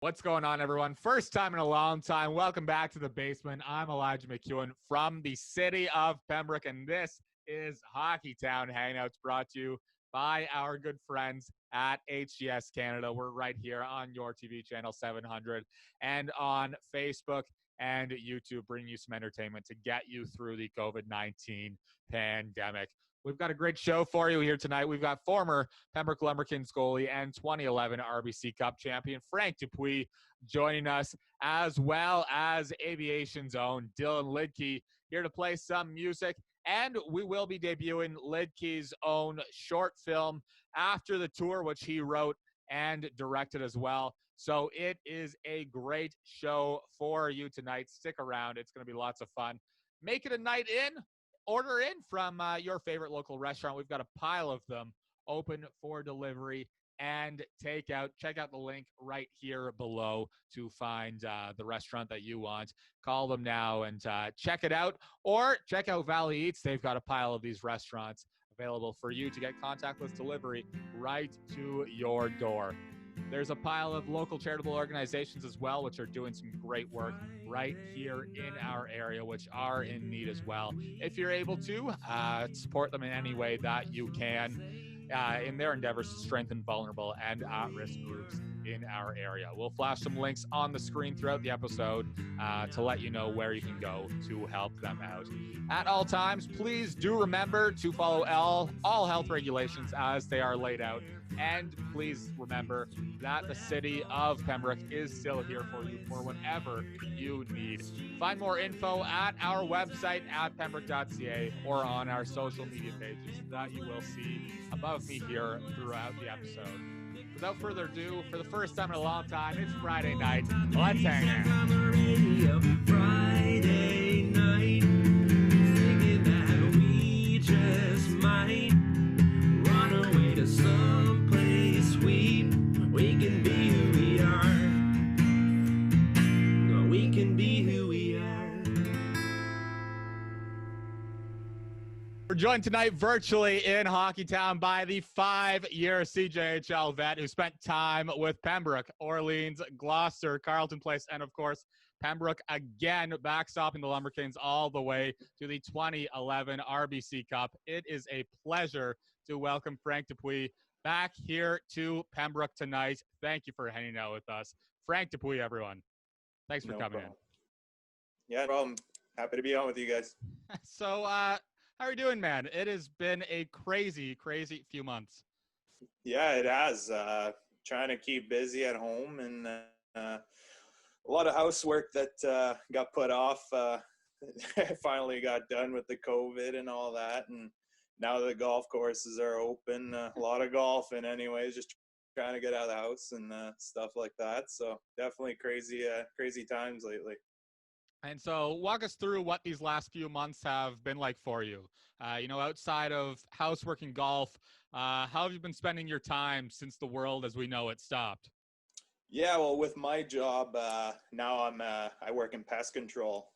What's going on, everyone? First time in a long time. Welcome back to the basement. I'm McKeown from the City of Pembroke, and this is Hockey Town Hangouts, brought to you by our good friends at HGS Canada. We're right here on your TV channel 700 and on Facebook and YouTube, bringing you some entertainment to get you through the COVID-19 pandemic. We've got a great show for you here tonight. We've got former Pembroke Lumber Kings goalie and 2011 RBC Cup champion Frank Dupuis joining us, as well as Aviation's own Dylan Liedtke, here to play some music. And we will be debuting Liedtke's own short film after the tour, which he wrote and directed as well. So it is a great show for you tonight. Stick around. It's going to be lots of fun. Make it a night in. Order in from your favorite local restaurant. We've got a pile of them open for delivery and takeout. Check out the link right here below to find the restaurant that you want. Call them now and check it out. Or check out Valley Eats. They've got a pile of these restaurants available for you to get contactless delivery right to your door. There's a pile of local charitable organizations as well, which are doing some great work right here in our area, which are in need as well. If you're able to, support them in any way that you can in their endeavors to strengthen vulnerable and at-risk groups in our area. We'll flash some links on the screen throughout the episode to let you know where you can go to help them out. At all times, please do remember to follow all health regulations as they are laid out. And please remember that the City of Pembroke is still here for you for whatever you need. Find more info at our website at pembroke.ca or on our social media pages that you will see above me here throughout the episode. Without further ado, for the first time in a long time, it's Friday night. Let's hang out. Friday night, thinking that we just might run away to someplace we can be who we are. No, we can be who we are. We're joined tonight virtually in Hockey Town by the 5-year CJHL vet who spent time with Pembroke, Orleans, Gloucester, Carleton Place, and of course, Pembroke again, backstopping the Lumber Kings all the way to the 2011 RBC Cup. It is a pleasure to welcome Frank Dupuis back here to Pembroke tonight. Thank you for hanging out with us. Frank Dupuis, everyone. Thanks for coming in. Yeah, no problem. Happy to be on with you guys. So, how are you doing, man? It has been a crazy, crazy few months. Yeah, it has. Trying to keep busy at home and a lot of housework that got put off. Finally got done with the COVID and all that. And now the golf courses are open. A lot of golfing anyways, just trying to get out of the house and stuff like that. So definitely crazy times lately. And so walk us through what these last few months have been like for you. Outside of housework and golf, how have you been spending your time since the world as we know it stopped? Yeah, well, with my job, now I work in pest control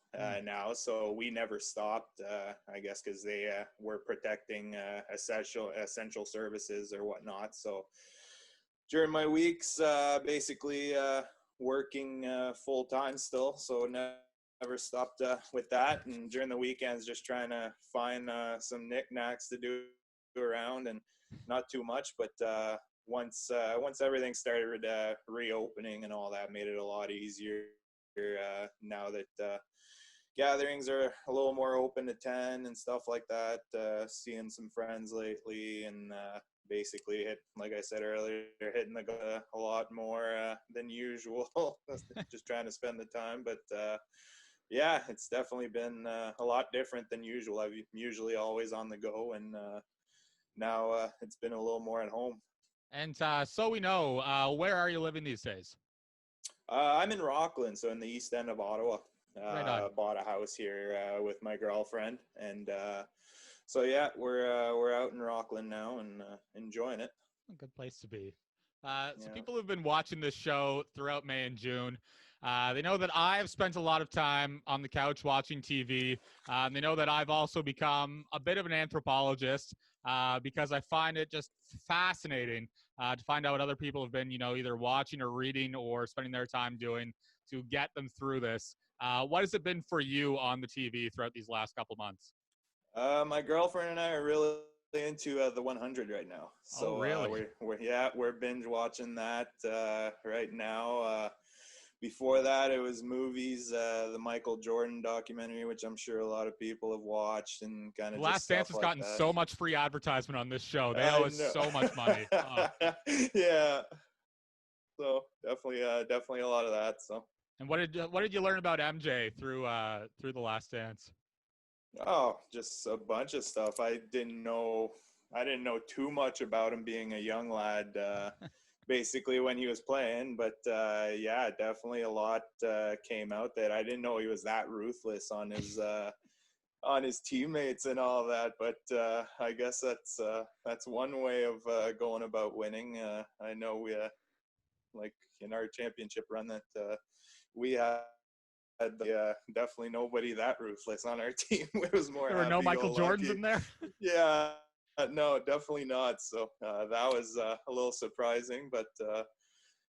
now, so we never stopped, I guess, because they were protecting essential services or whatnot. So during my weeks, basically working full-time still, so never stopped with that. And during the weekends, just trying to find some knickknacks to do around, and not too much, but once everything started reopening and all that, made it a lot easier now that gatherings are a little more open to 10 and stuff like that. Seeing some friends lately, and basically like I said earlier, hitting the go a lot more than usual. Just trying to spend the time, but yeah, it's definitely been a lot different than usual. I'm usually always on the go, and now it's been a little more at home. And so we know, where are you living these days? I'm in Rockland, so in the east end of Ottawa. Right bought a house here with my girlfriend, and so yeah, we're out in Rockland now and enjoying it. A good place to be. So people who've been watching this show throughout May and June, they know that I've spent a lot of time on the couch watching TV. They know that I've also become a bit of an anthropologist because I find it just fascinating to find out what other people have been, either watching or reading or spending their time doing to get them through this. What has it been for you on the TV throughout these last couple months? My girlfriend and I are really into the 100 right now. So Oh, really? we're binge watching that right now. Before that, it was movies, the Michael Jordan documentary, which I'm sure a lot of people have watched, and kind of just Last stuff Dance has like gotten that. so much free advertisement on this show. They I owe us know. so much money. Oh. Yeah. So definitely a lot of that. So. And what did you learn about MJ through the Last Dance? Oh, just a bunch of stuff. I didn't know too much about him being a young lad, basically when he was playing. But yeah, definitely a lot came out that I didn't know he was that ruthless on his teammates and all that. But I guess that's one way of going about winning. I know we like in our championship run that we had definitely nobody that ruthless on our team. It was more There were no Michael Jordans in there. Yeah, no, definitely not. So that was a little surprising, but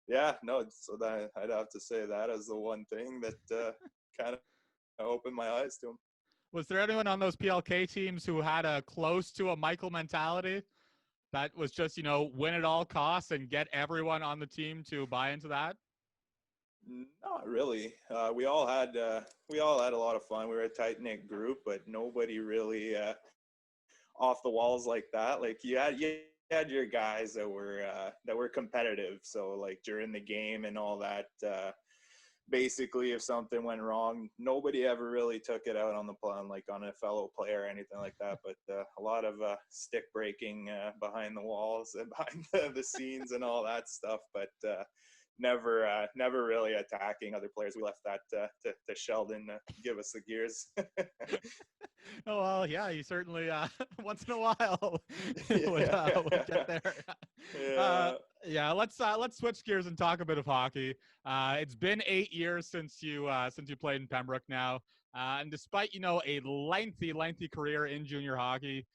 yeah, no. So that I'd have to say that as the one thing that kind of opened my eyes to him. Was there anyone on those PLK teams who had a close to a Michael mentality that was just, win at all costs and get everyone on the team to buy into that? Not really. We all had a lot of fun. We were a tight knit group, but nobody really off the walls like that. Like you had your guys that were competitive. So like during the game and all that. Basically, if something went wrong, nobody ever really took it out on the plan, like on a fellow player or anything like that. But a lot of stick breaking behind the walls and behind the scenes and all that stuff. But never really attacking other players. We left that to Sheldon to give us the gears. Oh, well, yeah, you certainly once in a while would get there. Yeah, let's switch gears and talk a bit of hockey. It's been 8 years since you played in Pembroke now, and despite a lengthy career in junior hockey,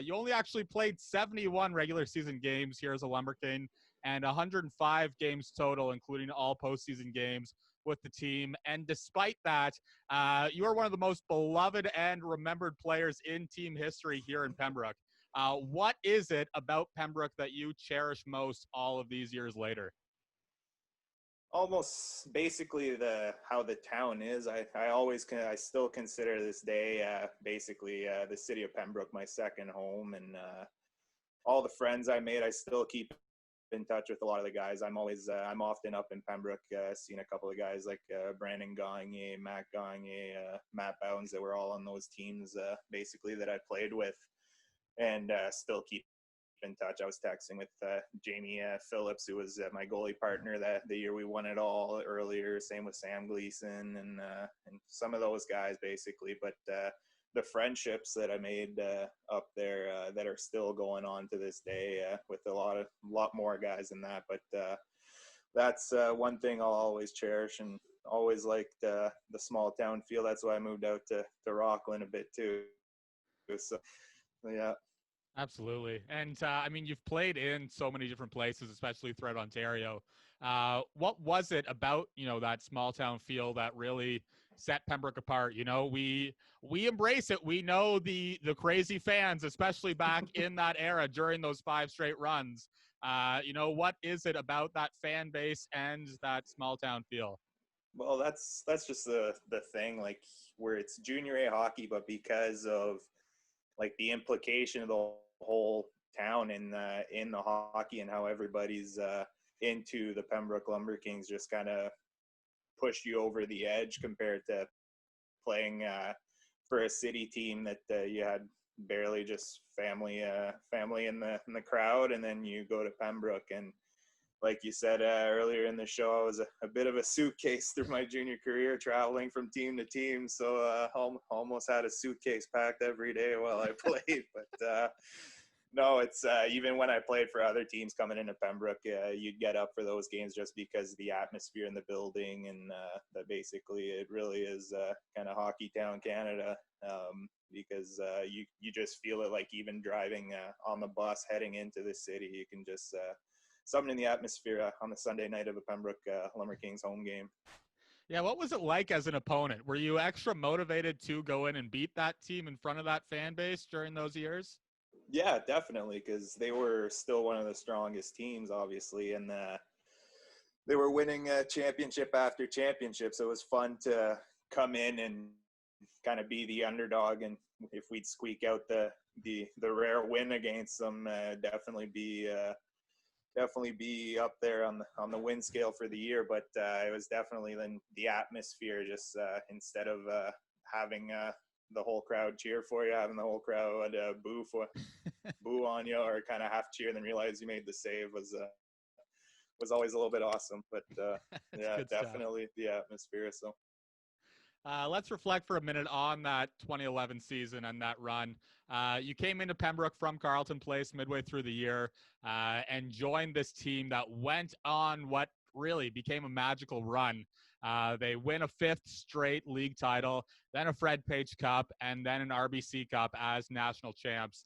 you only actually played 71 regular season games here as a Lumber King, and 105 games total, including all postseason games with the team. And despite that, you are one of the most beloved and remembered players in team history here in Pembroke. What is it about Pembroke that you cherish most all of these years later? Almost basically how the town is. I still consider this day basically the city of Pembroke my second home, and all the friends I made, I still keep in touch with a lot of the guys. I'm often up in Pembroke, seen a couple of guys like Brandon Gagne, Matt Gagne, Matt Bounds that were all on those teams basically that I played with, and still keep in touch. I was texting with Jamie Phillips, who was my goalie partner the year we won it all earlier. Same with Sam Gleason and some of those guys basically. But the friendships that I made up there that are still going on to this day with a lot more guys than that. But that's one thing I'll always cherish, and always liked the small town feel. That's why I moved out to Rockland a bit too. So yeah. Absolutely. And I mean, you've played in so many different places, especially throughout Ontario. What was it about, that small town feel that really set Pembroke apart? We embrace it. We know the crazy fans, especially back in that era during those 5 straight runs. What is it about that fan base and that small town feel? Well, that's just the thing, like where it's junior A hockey, but because of like the implication of the whole town in the hockey and how everybody's into the Pembroke Lumber Kings, just kind of pushed you over the edge compared to playing for a city team that you had barely just family in the crowd, and then you go to Pembroke. And like you said earlier in the show, I was a bit of a suitcase through my junior career, traveling from team to team. So almost had a suitcase packed every day while I played. But no, it's even when I played for other teams coming into Pembroke, you'd get up for those games just because of the atmosphere in the building, and that basically it really is kind of Hockey Town Canada, because you just feel it, like even driving on the bus heading into the city, you can just something in the atmosphere on the Sunday night of a Pembroke Lumber Kings home game. Yeah, what was it like as an opponent? Were you extra motivated to go in and beat that team in front of that fan base during those years? Yeah, definitely, because they were still one of the strongest teams, obviously, and they were winning championship after championship. So it was fun to come in and kind of be the underdog, and if we'd squeak out the rare win against them, definitely be up there on the win scale for the year. But it was definitely then the atmosphere, just instead of having the whole crowd cheer for you, having the whole crowd boo on you, or kind of half cheer then realize you made the save, was always a little bit awesome. But yeah, definitely the atmosphere. So let's reflect for a minute on that 2011 season and that run. You came into Pembroke from Carleton Place midway through the year and joined this team that went on what really became a magical run. They win a 5th straight league title, then a Fred Page Cup, and then an RBC Cup as national champs.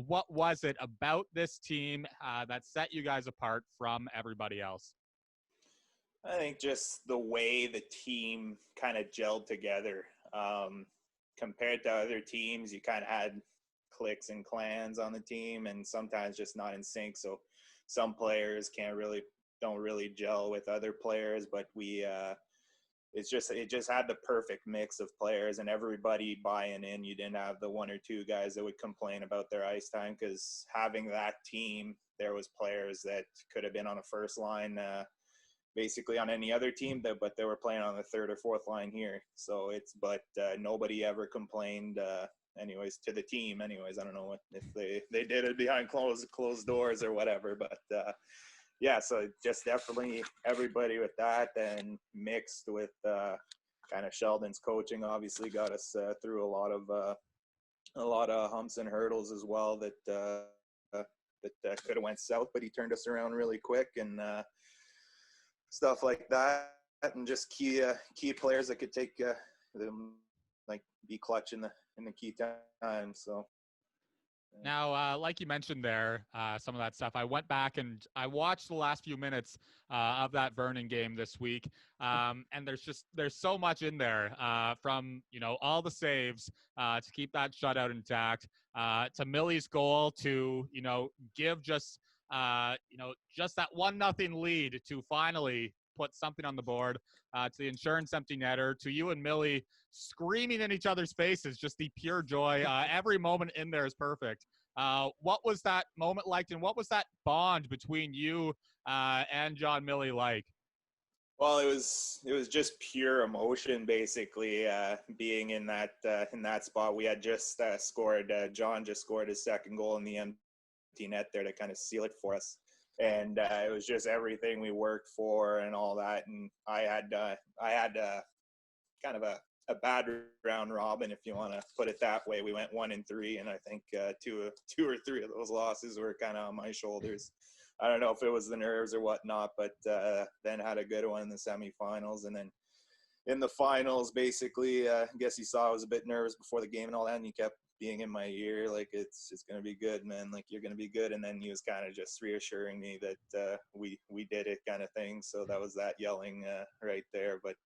What was it about this team that set you guys apart from everybody else? I think just the way the team kind of gelled together. Compared to other teams, you kind of had cliques and clans on the team, and sometimes just not in sync. So some players don't really gel with other players, but it just had the perfect mix of players and everybody buying in. You didn't have the 1 or 2 guys that would complain about their ice time, because having that team, there was players that could have been on a first line basically on any other team, but they were playing on the 3rd or 4th line here. So nobody ever complained anyways to the team. Anyways, I don't know if they did it behind closed doors or whatever, but yeah, so just definitely everybody with that, and mixed with kind of Sheldon's coaching obviously got us through a lot of humps and hurdles as well that could have went south, but he turned us around really quick, and stuff like that, and just key players that could take them, like, be clutch in the key times. So now, like you mentioned there, some of that stuff, I went back and I watched the last few minutes of that Vernon game this week, and there's so much in there, from all the saves to keep that shutout intact, to Millie's goal to give just that 1-0 lead to finally put something on the board, to the insurance empty netter, to you and Millie screaming in each other's faces, just the pure joy. Every moment in there is perfect. What was that moment like, and what was that bond between you and John Millie like? Well, it was just pure emotion, basically, being in that spot. We had just scored. John just scored his 2nd goal in the empty net there to kind of seal it for us, and it was just everything we worked for and all that. And I had kind of a bad round robin, if you want to put it that way. We went 1-3, and I think 2 or 3 of those losses were kind of on my shoulders. I don't know if it was the nerves or whatnot, but then had a good one in the semifinals, and then in the finals, basically, I guess he saw I was a bit nervous before the game and all that, and he kept being in my ear, like, it's gonna be good, man, like, you're gonna be good. And then he was kind of just reassuring me that we did it, kind of thing. So that was that yelling right there. But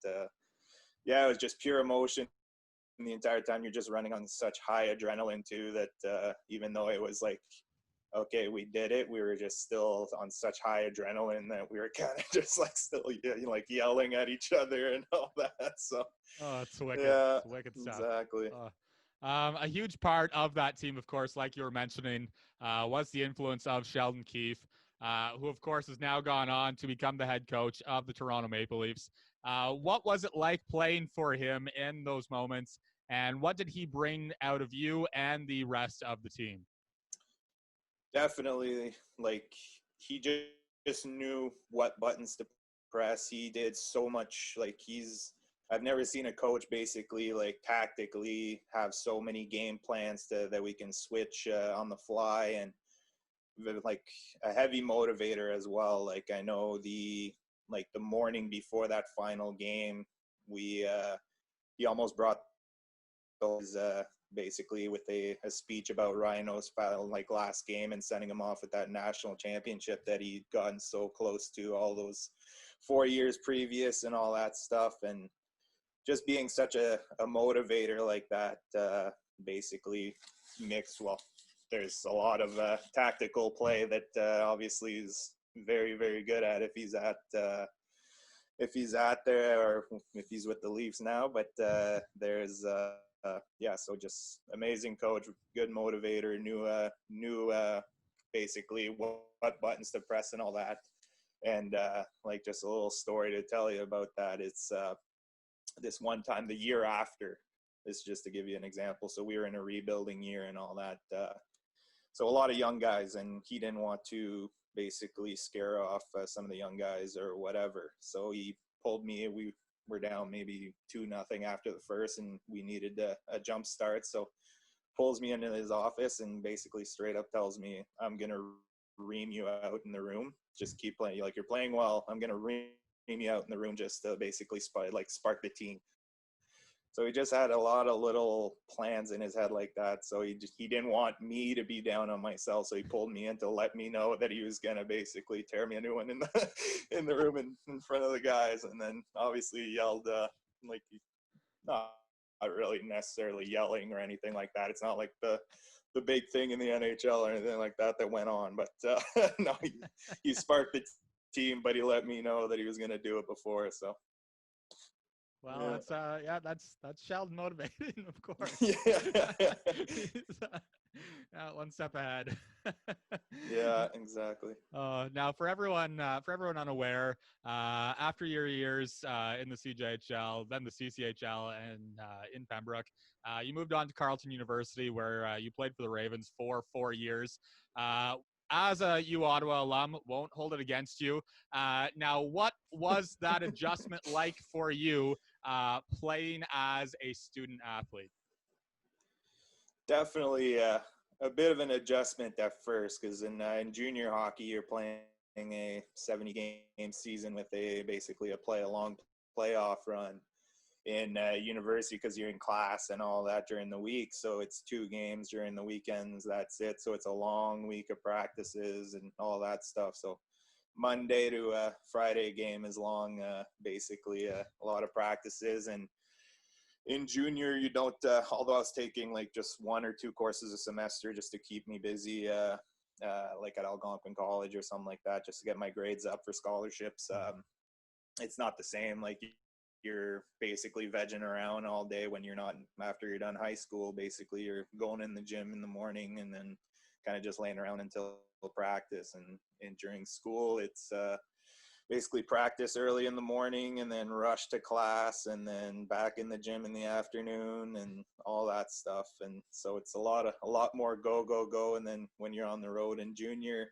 yeah, it was just pure emotion. And the entire time you're just running on such high adrenaline too, that even though it was like, okay, we did it, we were just still on such high adrenaline that we were kind of just like still like yelling at each other and all that. So it's wicked. Yeah, it's wicked stuff. Exactly. A huge part of that team, of course, like you were mentioning, was the influence of Sheldon Keefe, who, of course, has now gone on to become the head coach of the Toronto Maple Leafs. What was it like playing for him in those moments, and what did he bring out of you and the rest of the team? Definitely, like, he just knew what buttons to press. He did so much. Like, I've never seen a coach basically, like, tactically have so many game plans that we can switch on the fly, and like a heavy motivator as well. Like, I know the morning before that final game, he almost brought those basically with a speech about Rhino's like last game and sending him off with that national championship that he'd gotten so close to all those 4 years previous and all that stuff. And just being such a motivator like that, basically mixed. Well, there's a lot of tactical play that obviously is very, very good at if he's at there, or if he's with the Leafs now. But there's so just amazing coach, good motivator, knew basically what buttons to press and all that. And like just a little story to tell you about that. It's this one time the year after, this just to give you an example. So we were in a rebuilding year and all that. So a lot of young guys, and he didn't want to basically scare off some of the young guys or whatever. So he pulled me. We were down maybe 2-0 after the first, and we needed a jump start. So pulls me into his office and basically straight up tells me, I'm going to ream you out in the room. Just keep playing. Like, you're playing well. I'm going to ream you out in the room just to basically spark the team. So he just had a lot of little plans in his head like that. So he didn't want me to be down on myself. So he pulled me in to let me know that he was going to basically tear me a new one in the room in front of the guys. And then obviously he yelled, not really necessarily yelling or anything like that. It's not like the big thing in the NHL or anything like that went on. But no, he sparked the team, but he let me know that he was going to do it before. So. Well, that's Sheldon motivating, of course. Yeah. One step ahead. Yeah, exactly. Now, for everyone unaware, after your years in the CJHL, then the CCHL, and in Pembroke, you moved on to Carleton University, where you played for the Ravens for 4 years. As a U Ottawa alum, won't hold it against you. Now, what was that adjustment like for you playing as a student athlete? Definitely a bit of an adjustment at first, because in junior hockey, you're playing a 70-game season with basically a long playoff run. In university, because you're in class and all that during the week, so it's 2 games during the weekends, that's it. So it's a long week of practices and all that stuff. So Monday to Friday game is long, basically a lot of practices. And in junior, you don't although I was taking like just 1 or 2 courses a semester just to keep me busy, like at Algonquin College or something like that, just to get my grades up for scholarships. It's not the same. Like, you're basically vegging around all day when you're not, after you're done high school. Basically, you're going in the gym in the morning and then kind of just laying around until practice. And during school, it's basically practice early in the morning and then rush to class and then back in the gym in the afternoon and all that stuff. And so it's a lot more go. And then when you're on the road in junior,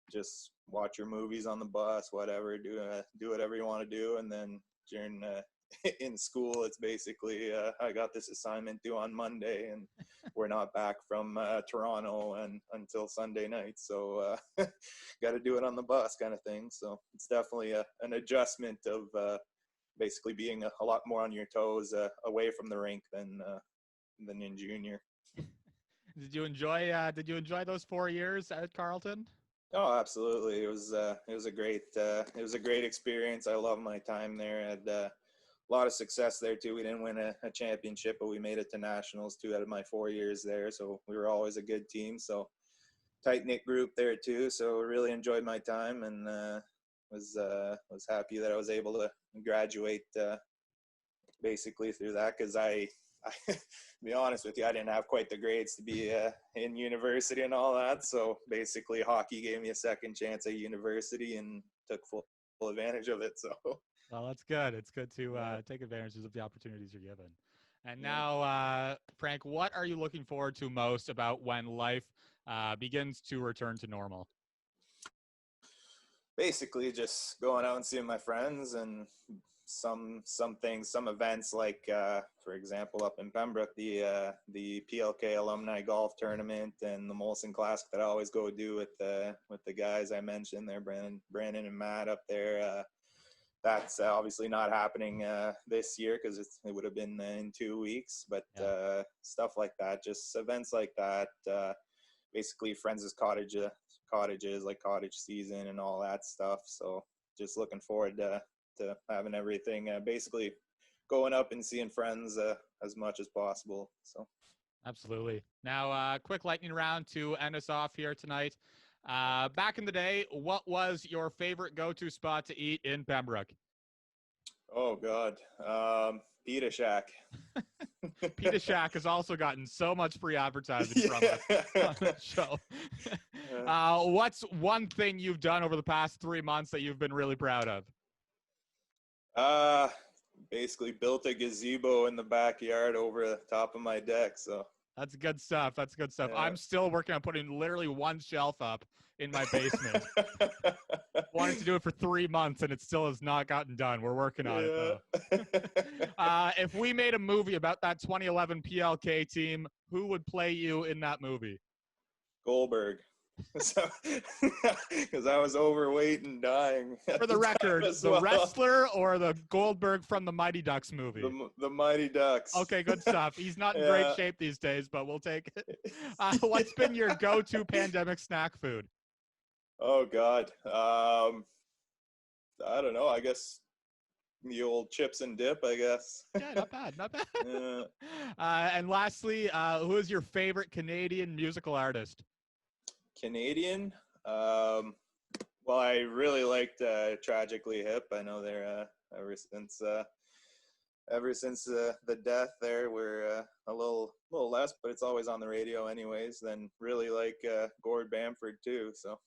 just watch your movies on the bus, whatever, do whatever you want to do. And then during in school, it's basically I got this assignment due on Monday, and we're not back from Toronto until Sunday night, so got to do it on the bus, kind of thing. So it's definitely an adjustment of basically being a lot more on your toes away from the rink than in junior. Did you enjoy those 4 years at Carleton? Oh, absolutely. It was a great experience. I love my time there. I had a lot of success there too. We didn't win a championship, but we made it to nationals 2 out of my 4 years there. So we were always a good team. So tight knit group there too. So really enjoyed my time, and was happy that I was able to graduate basically through that, because I to be honest with you, I didn't have quite the grades to be in university and all that. So basically hockey gave me a second chance at university and took full advantage of it. So, well, that's good. It's good to take advantage of the opportunities you're given. And now, Frank, what are you looking forward to most about when life begins to return to normal? Basically just going out and seeing my friends, and some events like, for example, up in Pembroke, the PLK alumni golf tournament and the Molson Classic that I always go do with the guys I mentioned there, Brandon and Matt up there. that's obviously not happening this year because it would have been in 2 weeks. But stuff like that, just events like that, basically friends' cottages, like cottage season and all that stuff. So just looking forward to having everything basically going up and seeing friends as much as possible. So Absolutely. Now, quick lightning round to end us off here tonight. Back in the day, what was your favorite go-to spot to eat in Pembroke? Oh God, Pita Shack. Pita Shack has also gotten so much free advertising from us on the show. What's one thing you've done over the past 3 months that you've been really proud of? Basically built a gazebo in the backyard over the top of my deck. So that's good stuff. That's good stuff. Yeah. I'm still working on putting literally one shelf up in my basement. Wanted to do it for 3 months and it still has not gotten done. We're working on it though. If we made a movie about that 2011 PLK team, who would play you in that movie? Goldberg. So, because I was overweight and dying. For the record, the wrestler or the Goldberg from the Mighty Ducks movie? The Mighty Ducks. Okay, good stuff. He's not in great shape these days, but we'll take it. What's been your go-to pandemic snack food? Oh God, I don't know. I guess the old chips and dip. I guess. Yeah, not bad, not bad. Yeah. And lastly, who is your favorite Canadian musical artist? Canadian. Well, I really liked Tragically Hip. I know they're ever since the death there, we're a little less, but it's always on the radio anyways. Then really like Gord Bamford too. So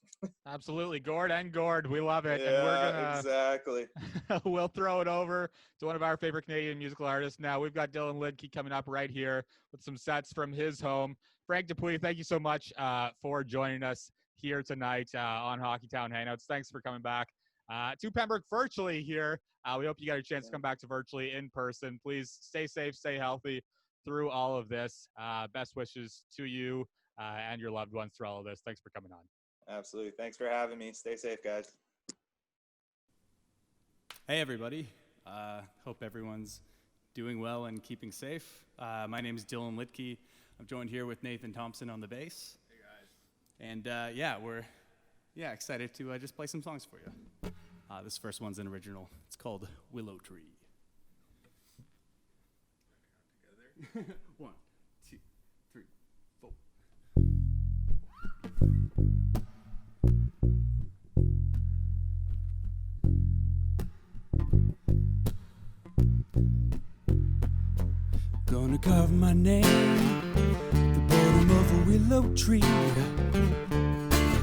absolutely, Gord and Gord, we love it. Yeah, and we're gonna exactly. we'll throw it over to one of our favorite Canadian musical artists. Now we've got Liedtke coming up right here with some sets from his home. Frank Dupuis, thank you so much for joining us here tonight on Hockey Town Hangouts. Thanks for coming back to Pembroke virtually here. We hope you got a chance to come back to virtually in person. Please stay safe, stay healthy through all of this. Best wishes to you and your loved ones through all of this. Thanks for coming on. Absolutely. Thanks for having me. Stay safe, guys. Hey, everybody. Hope everyone's doing well and keeping safe. My name is Liedtke. I'm joined here with Nathan Thompson on the bass. Hey, guys. And we're excited to just play some songs for you. This first one's an original. It's called Willow Tree. 1, 2, 3, 4. Gonna carve my name at the bottom of a willow tree.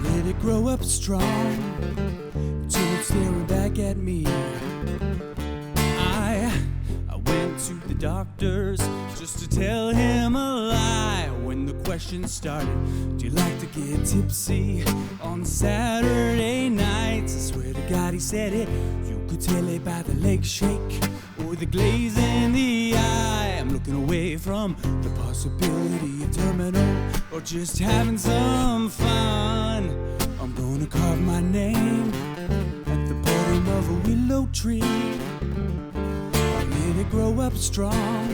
Let it grow up strong till it's staring back at me. I went to the doctor's just to tell him a lie. When the question started, do you like to get tipsy on Saturday nights? I swear to God he said it. You could tell it by the leg shake or the glaze in the eye. I'm looking away from the possibility of terminal or just having some fun. I'm gonna carve my name at the bottom of a willow tree. I'll let it grow up strong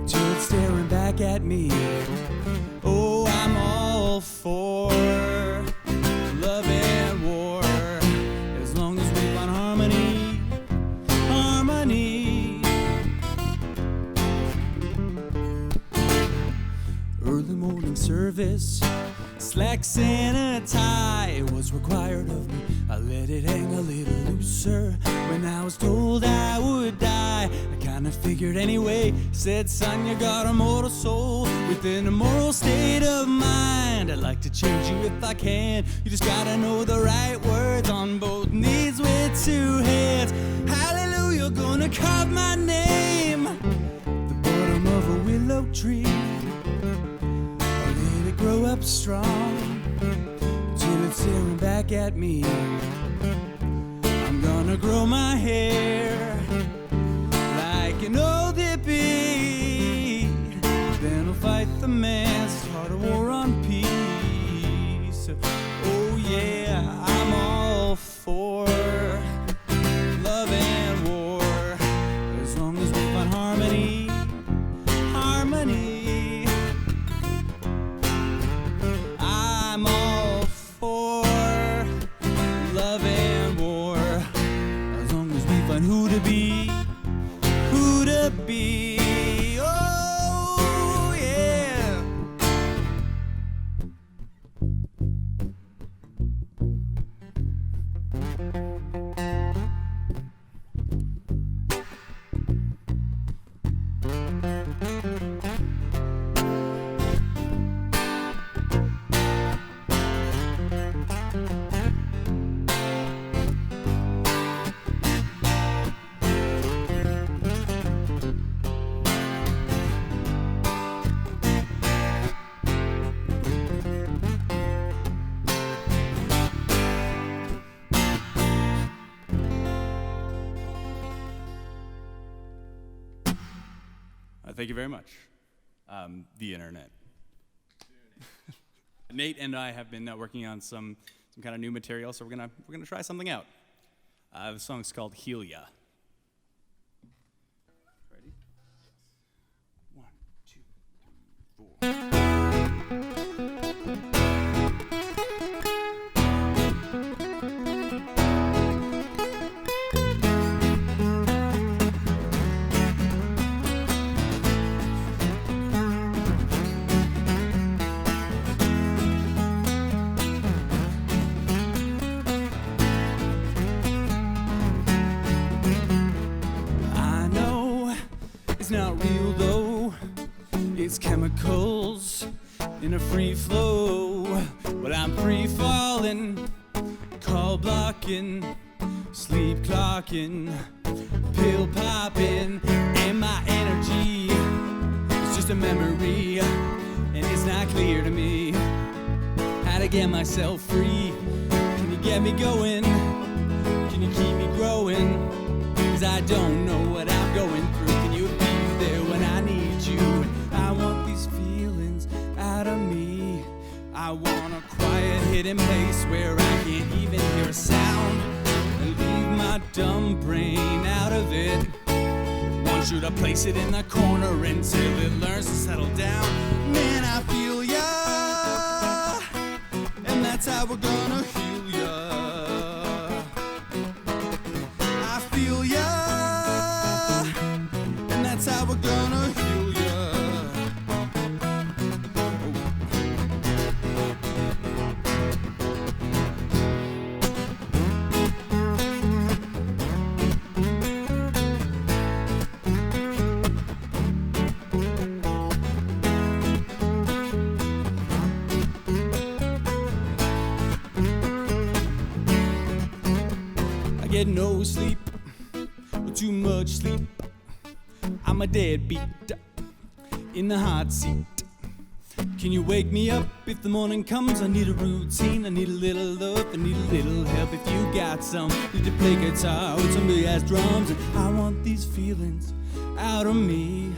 till it's staring back at me. Oh, I'm all for love and war, as long as we find harmony, harmony. Early morning service, slacks and a tie was required of me. I let it hang a little looser when I was told I would die. I kinda figured anyway. Said, son, you got a mortal soul with an immoral state of mind. I'd like to change you if I can. You just gotta know the right words on both knees with two hands. Hallelujah, gonna carve my name at the bottom of a willow tree. Grow up strong till it's staring back at me. I'm gonna grow my hair like an old hippie. Then I'll fight the man, start a war on peace. Oh yeah, I'm all for love Thank you very much. The internet. Nate and I have been working on some kind of new material, so we're gonna try something out. The song's called Heal Ya. Ready? 1, 2, 3, 4. Not real though, it's chemicals in a free flow. But I'm free falling, call blocking, sleep clocking, pill popping, and my energy is just a memory, and it's not clear to me how to get myself free. Can you get me going? Can you keep me growing? 'Cause I don't know what I'm going through. Can you be there when I need you? I want these feelings out of me. I want a quiet hidden place where I can't even hear a sound, and leave my dumb brain out of it. Want you to place it in the corner until it learns to settle down. Man, I feel ya, and that's how we're gonna heal ya. I feel ya, and that's how we're gonna heal ya. I get no sleep, or too much sleep. I'm a deadbeat in the hot seat. Can you wake me up if the morning comes? I need a routine, I need a little love, I need a little help. If you got some, need to play guitar with some big ass drums. And I want these feelings out of me.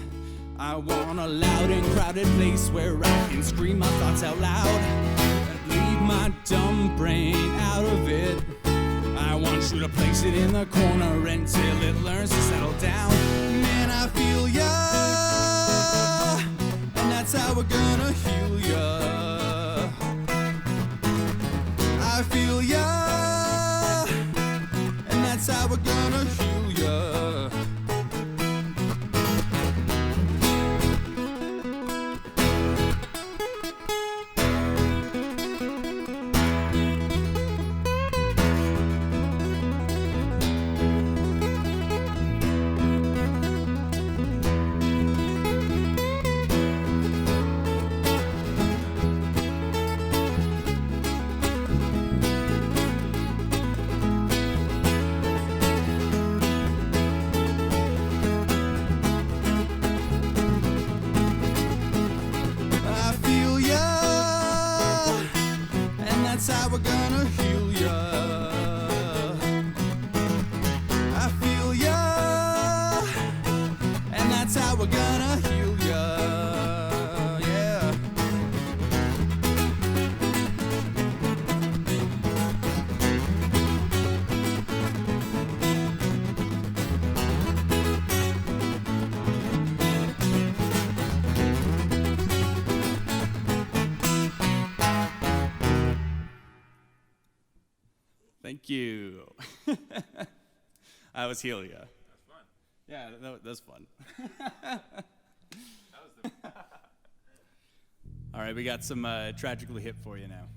I want a loud and crowded place where I can scream my thoughts out loud and leave my dumb brain out of it. I want you to place it in the corner until it learns to settle down. Man, I feel ya, and that's how we're gonna heal ya. I feel ya, and that's how we're gonna heal ya. Thank you. I was Heal Ya. That's fun. Yeah, that was fun. That was the. All right, we got some Tragically Hip for you now.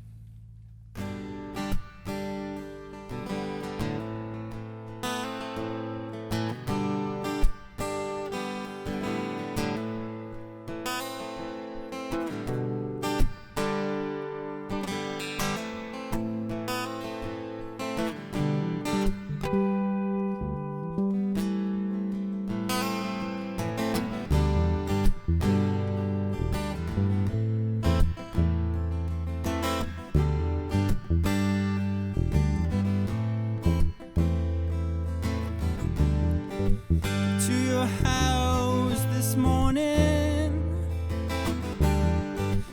morning,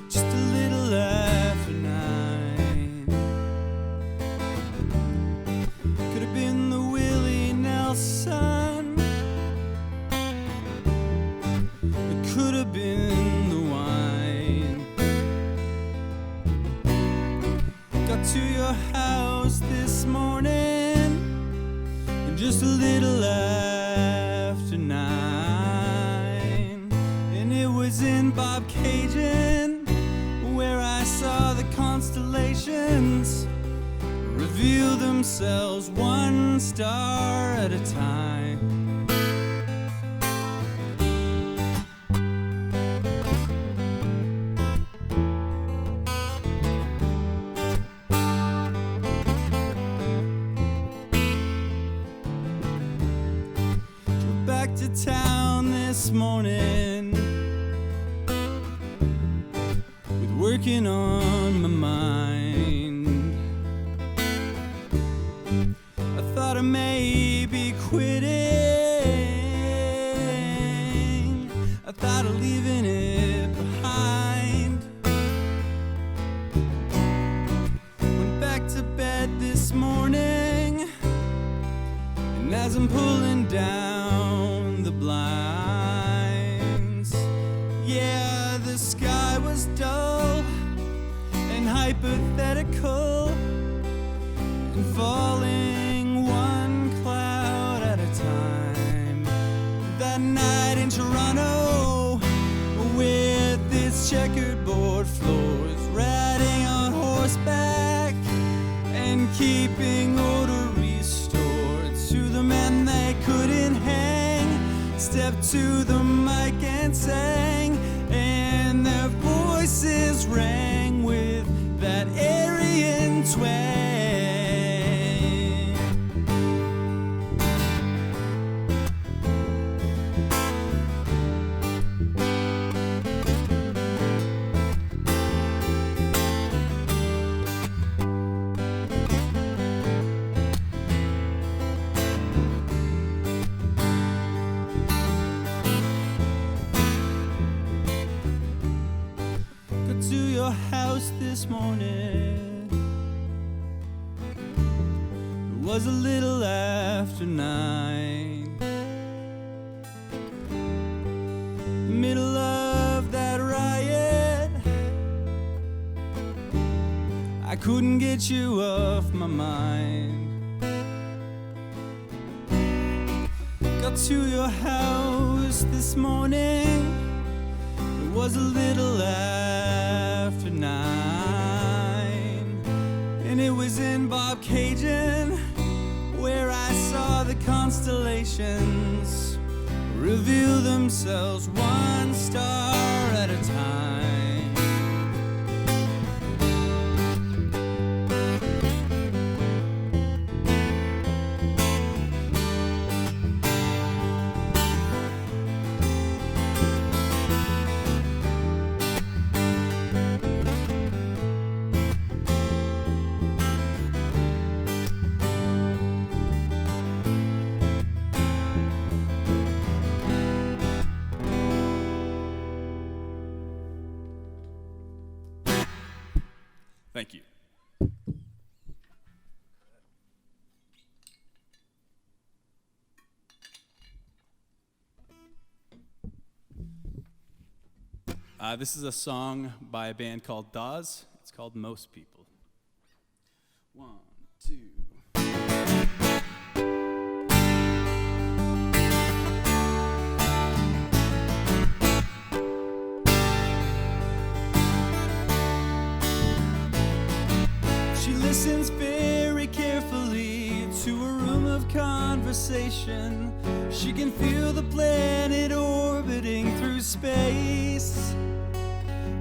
just a little after 9. Could have been the Willie Nelson, it could have been the wine. Got to your house this morning, and just a little after 9, and it was in Bob Cajun where I saw the constellations reveal themselves one star at a time. Drove back to town this morning with working on my mind. I thought I may be quitting, I thought of leaving it behind. Went back to bed this morning, and as I'm pulling down the blinds, yeah, the sky was dull and hypothetical, and falling one cloud at a time. That night in Toronto, with its checkered board floors, riding on horseback and keeping order restored to the men they couldn't hang, stepped to the mic and sang, and their voices rang with that Aryan twang. Got to your house this morning, it was a little after 9. The middle of that riot, I couldn't get you off my mind. Got to your house this morning, it was a little after 9, and it was in Bob Cajun where I saw the constellations reveal themselves one star at a time. Thank you. This is a song by a band called Dawes. It's called Most People. 1, 2. She listens very carefully to a room of conversation. She can feel the planet orbiting through space,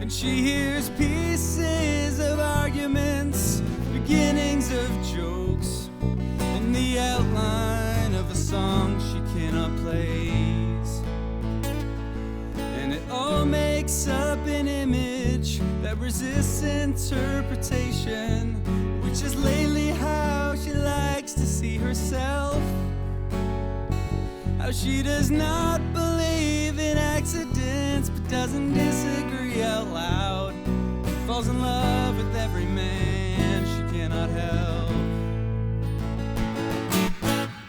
and she hears pieces of arguments, beginnings of jokes, and the outline of a song she cannot place. And it all makes up an image that resists interpretation, which is lately how she likes to see herself. How she does not believe in in accidents, but doesn't disagree out loud. Falls in love with every man she cannot help.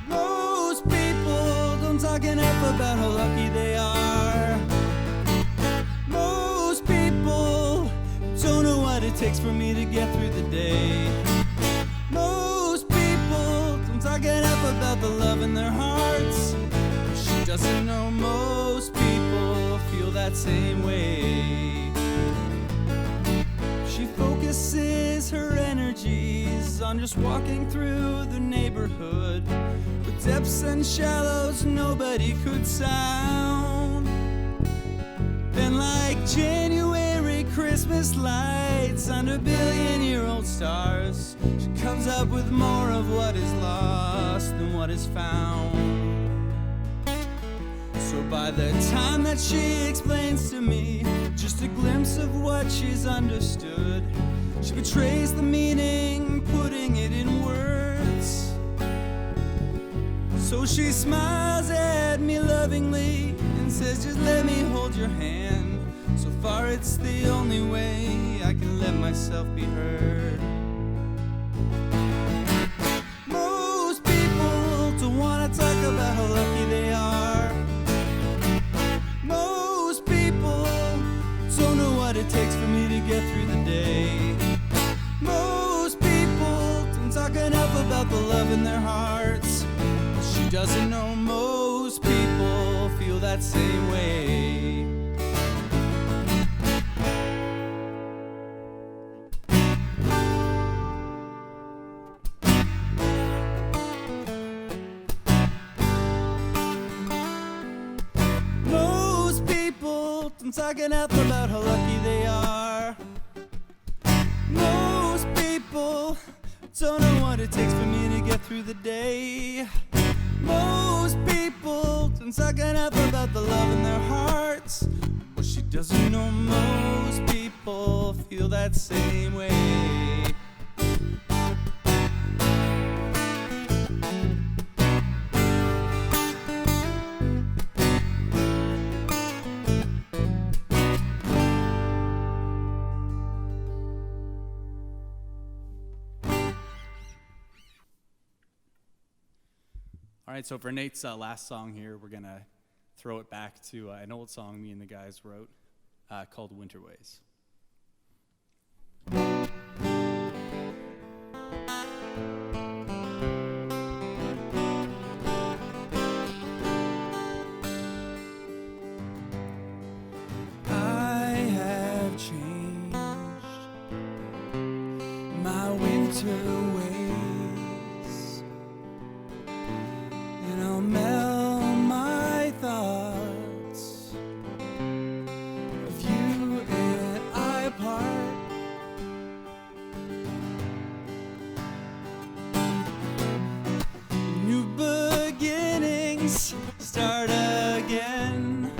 Most people don't talk enough about how lucky they are. Most people don't know what it takes for me to get through the day. Most people don't talk enough about the love in their hearts. She doesn't know most people feel that same way. She focuses her energies on just walking through the neighborhood with depths and shallows nobody could sound. Then like January Christmas lights under billion-year-old stars, she comes up with more of what is lost than what is found. So by the time that she explains to me just a glimpse of what she's understood, she betrays the meaning, putting it in words. So she smiles at me lovingly and says, just let me hold your hand. So far it's the only way I can let myself be heard. Most people don't want to talk about how lucky they are. Most people don't know what it takes for me to get through the day. Most people don't talk enough about the love in their hearts. She doesn't know most people feel that same way. Most people don't talk enough about how lucky they are. Most people don't know what it takes for me to get through the day. Most people don't talk enough about the love in their hearts. But she doesn't know most people feel that same way. All right, so for Nate's last song here, we're going to throw it back to an old song me and the guys wrote called Winter Ways. I have changed my winter ways. I'll melt my thoughts of you and I apart. New beginnings start again.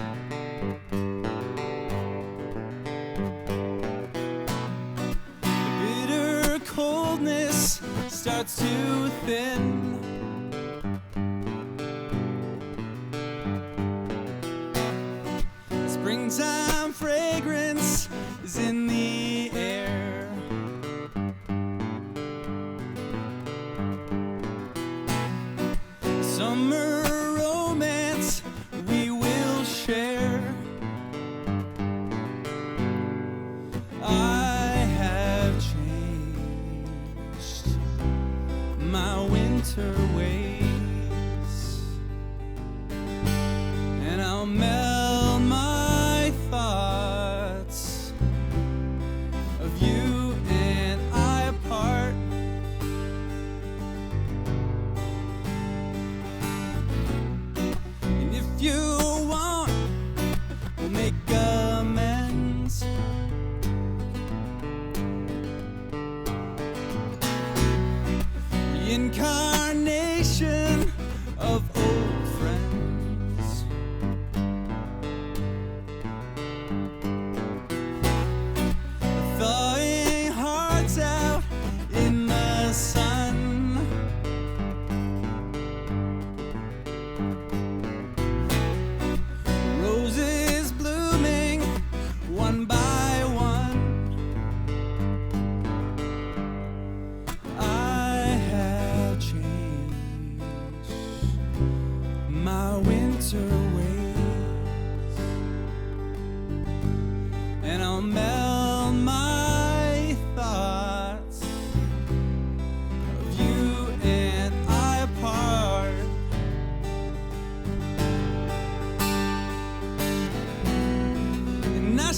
The bitter coldness starts to thin. Springtime fragrance is in the air. Summer romance we will share. I have changed my winter ways, and I'll melt my thoughts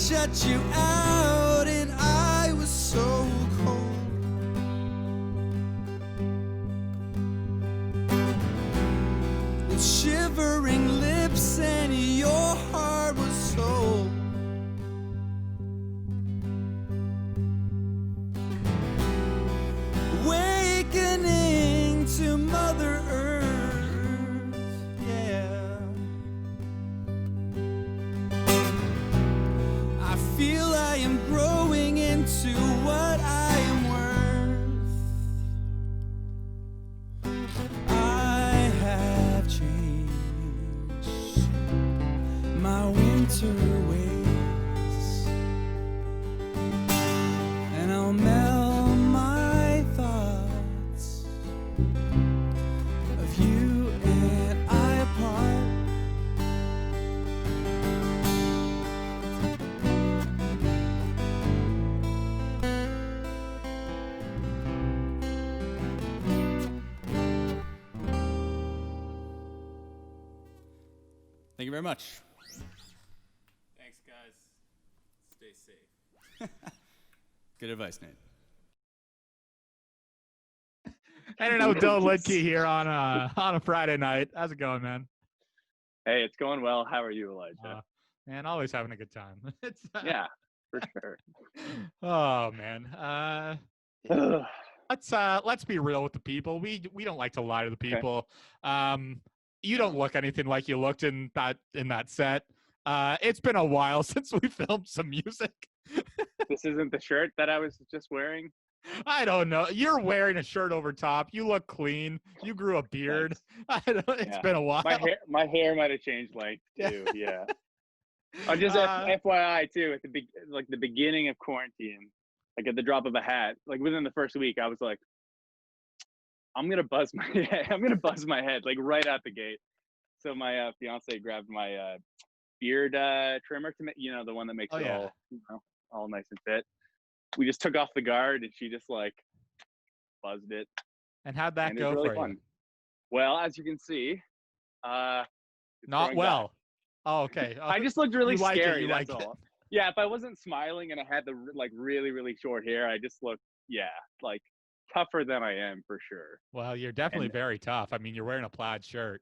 shut you out, and I was so cold. With shivering lips, and your heart was sold. Awakening to Mother Earth, yeah. I feel I am growing into what I am worth. I have changed my winter ways, and I'll melt my thoughts of you and I apart. Thank you very much. Thanks, guys. Stay safe. Good advice, Nate. Hanging out with Dylan Liedtke here on a Friday night. How's it going, man? Hey, it's going well. How are you, Elijah? Man, always having a good time. It's Yeah, for sure. Oh man. Let's be real with the people. We don't like to lie to the people. You don't look anything like you looked in that set. It's been a while since we filmed some music. This isn't the shirt that I was just wearing. I don't know. You're wearing a shirt over top. You look clean. You grew a beard. It's been a while. My hair might have changed length too. Yeah. Just FYI too, at the beginning of quarantine, like at the drop of a hat, like within the first week, I was like, I'm gonna buzz my head like right out the gate. So my fiance grabbed my beard trimmer to make, the one that makes it all nice and fit. We just took off the guard, and she just like buzzed it. And how'd that go really for fun. you? Well, as you can see, not well. Back. Oh, okay. I just looked really scary. You that's liked all. Yeah, if I wasn't smiling and I had the like really, really short hair, I just looked like tougher than I am for sure. Well, you're definitely very tough. I mean, you're wearing a plaid shirt.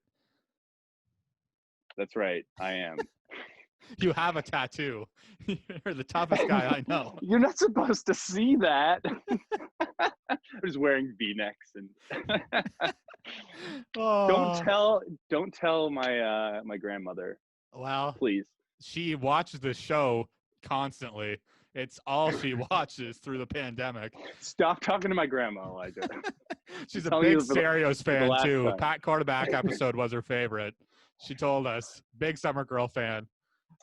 That's right. I am. You have a tattoo. You're the toughest guy I know. You're not supposed to see that. I'm just wearing V-necks and Don't tell my grandmother. Well, please. She watches the show constantly. It's all she watches through the pandemic. Stop talking to my grandma, Elijah. She's a big Stereos fan too. Pat Quarterback episode was her favorite. She told us. Big Summer Girl fan.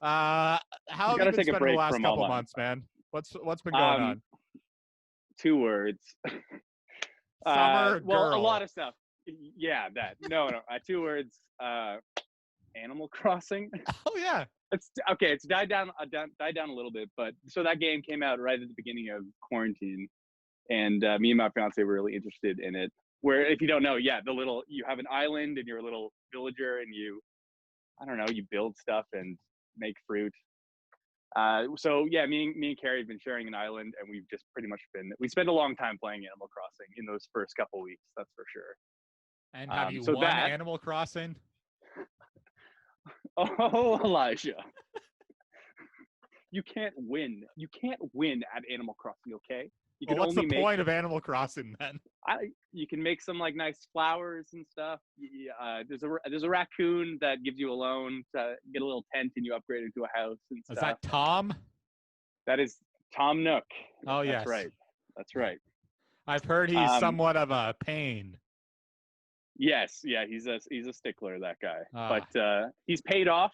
How have you been spending the last couple months, man? What's been going on? 2 words. Summer girl. Well, a lot of stuff. Yeah, that. No. 2 words. Animal Crossing. Oh yeah. It's okay. It's died down a little bit, but so that game came out right at the beginning of quarantine, and me and my fiance were really interested in it. Where, if you don't know, you have an island and you're a little villager, and you build stuff and make fruit. So yeah, me and Carrie have been sharing an island, and we've just pretty much we spent a long time playing Animal Crossing in those first couple weeks. That's for sure. And have you won Animal Crossing? Oh, Elijah. You can't win. You can't win at Animal Crossing, okay? You can what's the point of Animal Crossing then? You can make some like nice flowers and stuff. There's a raccoon that gives you a loan to get a little tent, and you upgrade into a house and stuff. Is that Tom? That is Tom Nook. Oh yes. That's right. I've heard he's somewhat of a pain. Yes, yeah, he's a stickler, that guy. But he's paid off.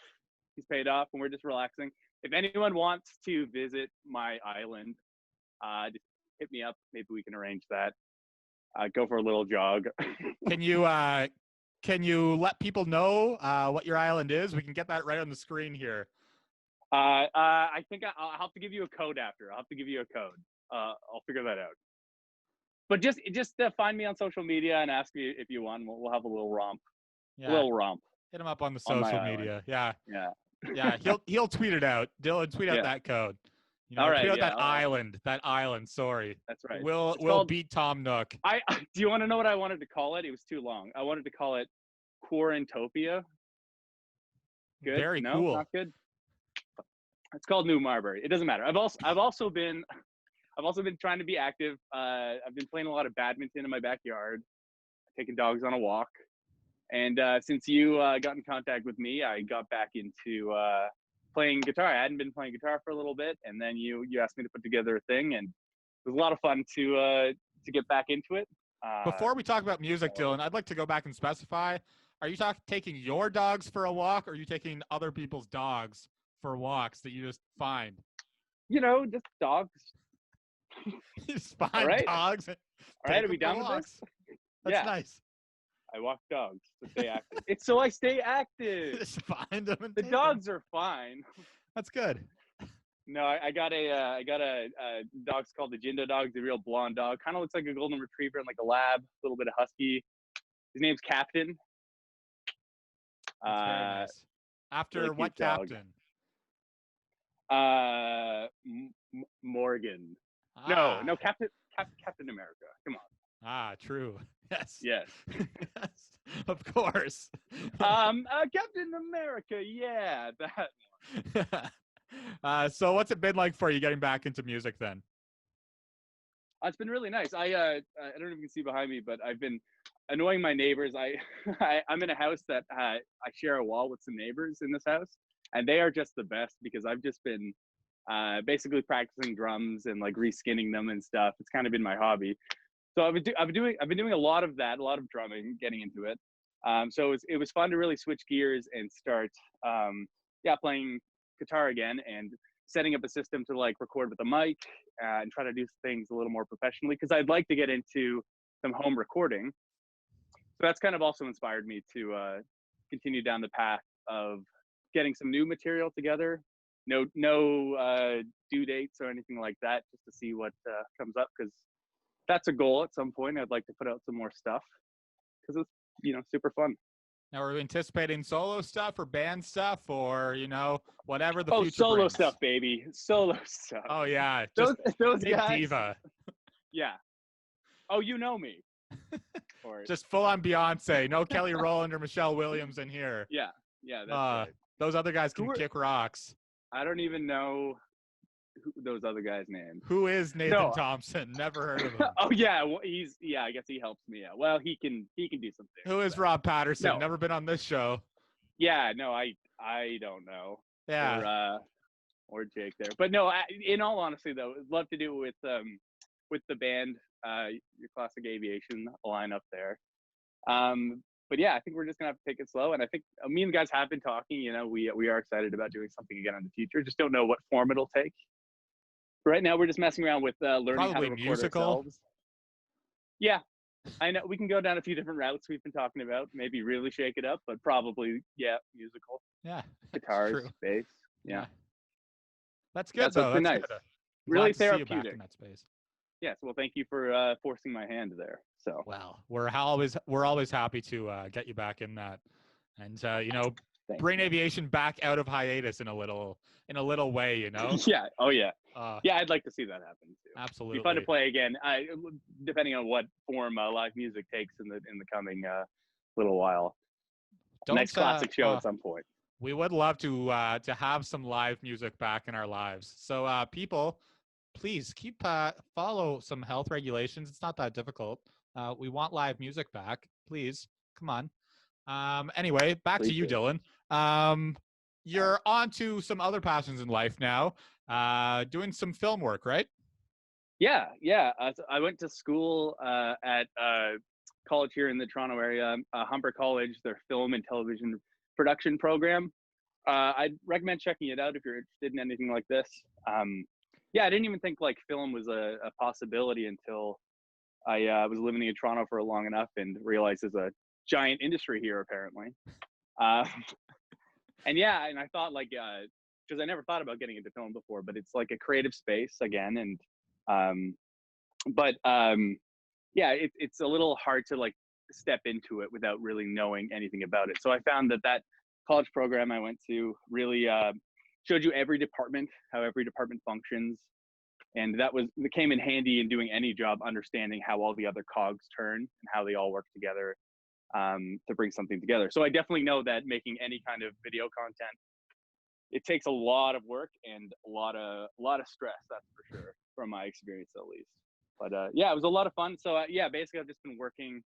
And we're just relaxing. If anyone wants to visit my island, just hit me up. Maybe we can arrange that. Go for a little jog. Can you let people know what your island is? We can get that right on the screen here. I think I'll have to give you a code after. I'll have to give you a code. I'll figure that out. But just find me on social media and ask me if you want. We'll have a little romp. Yeah. A little romp. Hit him up on the social media. Yeah. Yeah. Yeah, he'll tweet it out. Dylan, tweet out Yeah. that code. All right, tweet out yeah, that I'll- island. That island. Sorry. That's right. We'll It's called- beat Tom Nook. Do you want to know what I wanted to call it? It was too long. I wanted to call it Quarantopia. Good. Very no, cool. Not good. It's called New Marbury. It doesn't matter. I've also been trying to be active. I've been playing a lot of badminton in my backyard, taking dogs on a walk. And since you got in contact with me, I got back into playing guitar. I hadn't been playing guitar for a little bit, and then you asked me to put together a thing, and it was a lot of fun to get back into it. Before we talk about music, Dylan, I'd like to go back and specify: are you taking your dogs for a walk, or are you taking other people's dogs for walks that you just find? Just dogs. You just find right. dogs. All right, are we take them done for with walks. this? That's Yeah. nice. I walk dogs to stay active. It's so I stay active. Just find them and The take dogs them. are fine. That's good. No, I got a dog's called the Jindo dog. It's a real blonde dog. Kind of looks like a golden retriever and like a lab. A little bit of husky. His name's Captain. That's very nice. After really what cute dog. captain? Morgan. Ah, No, Captain America. Come on. Ah, true. Yes. Yes. Yes. Of course. Captain America. Yeah, that. So what's it been like for you getting back into music then? It's been really nice. I don't know if you can see behind me, but I've been annoying my neighbors. I'm in a house that I share a wall with some neighbors in this house, and they are just the best because I've just been basically practicing drums and like reskinning them and stuff. It's kind of been my hobby. So I've been doing a lot of that, a lot of drumming, getting into it. So it was fun to really switch gears and start playing guitar again and setting up a system to like record with a mic and try to do things a little more professionally because I'd like to get into some home recording. So that's kind of also inspired me to continue down the path of getting some new material together. No due dates or anything like that, just to see what comes up because that's a goal at some point. I'd like to put out some more stuff because it's super fun. Now, are we anticipating solo stuff or band stuff or, whatever the future solo brings? stuff, baby. Solo stuff. Oh, yeah. Those big guys. diva. Yeah. Oh, you know me. Or, Just full on Beyonce. No Kelly Rowland or Michelle Williams in here. yeah, that's right. Those other guys can kick rocks. I don't even know those other guys' names. Who is Nathan Thompson? Never heard of him. Oh yeah, well, I guess he helps me out. Well, he can do something. Who is Rob Patterson? No. Never been on this show. Yeah, no, I don't know. Yeah. Or Jake there. But no, in all honesty though, I'd love to do it with the band, your classic Aviation lineup there. But yeah, I think we're just gonna have to take it slow. And I think me and the guys have been talking. We are excited about doing something again in the future. Just don't know what form it'll take. Right now, we're just messing around with learning Probably how to record musical. ourselves. Yeah, I know we can go down a few different routes we've been talking about. Maybe really shake it up, but probably musical. Yeah. Guitars, true. bass. Yeah. That's good Yeah, so though. it's been That's nice. good. Really Glad to see you back therapeutic. in that space. Yes. Well, thank you for forcing my hand there. So. Well, we're always happy to get you back in that, and Thank bring Aviation back out of hiatus in a little way. Yeah. Oh yeah. Uh, Yeah, I'd like to see that happen too. Absolutely. It'd be fun to play again. Depending on what form live music takes in the coming little while. Next classic show at some point. We would love to have some live music back in our lives. So people, please keep follow some health regulations. It's not that difficult. We want live music back. Please, come on. Anyway, back to you, Dylan. You're on to some other passions in life now. Doing some film work, right? Yeah. So I went to school at college here in the Toronto area, Humber College, their film and television production program. I'd recommend checking it out if you're interested in anything like this. I didn't even think like film was a possibility until I was living in Toronto for long enough and realized there's a giant industry here apparently. And I thought like, because I never thought about getting into film before, but it's like a creative space again. And, it's a little hard to like step into it without really knowing anything about it. So I found that college program I went to really showed you every department, how every department functions. And that came in handy in doing any job, understanding how all the other cogs turn and how they all work together to bring something together. So I definitely know that making any kind of video content, it takes a lot of work and a lot of stress, that's for sure, from my experience at least. But yeah, it was a lot of fun. So yeah, basically I've just been working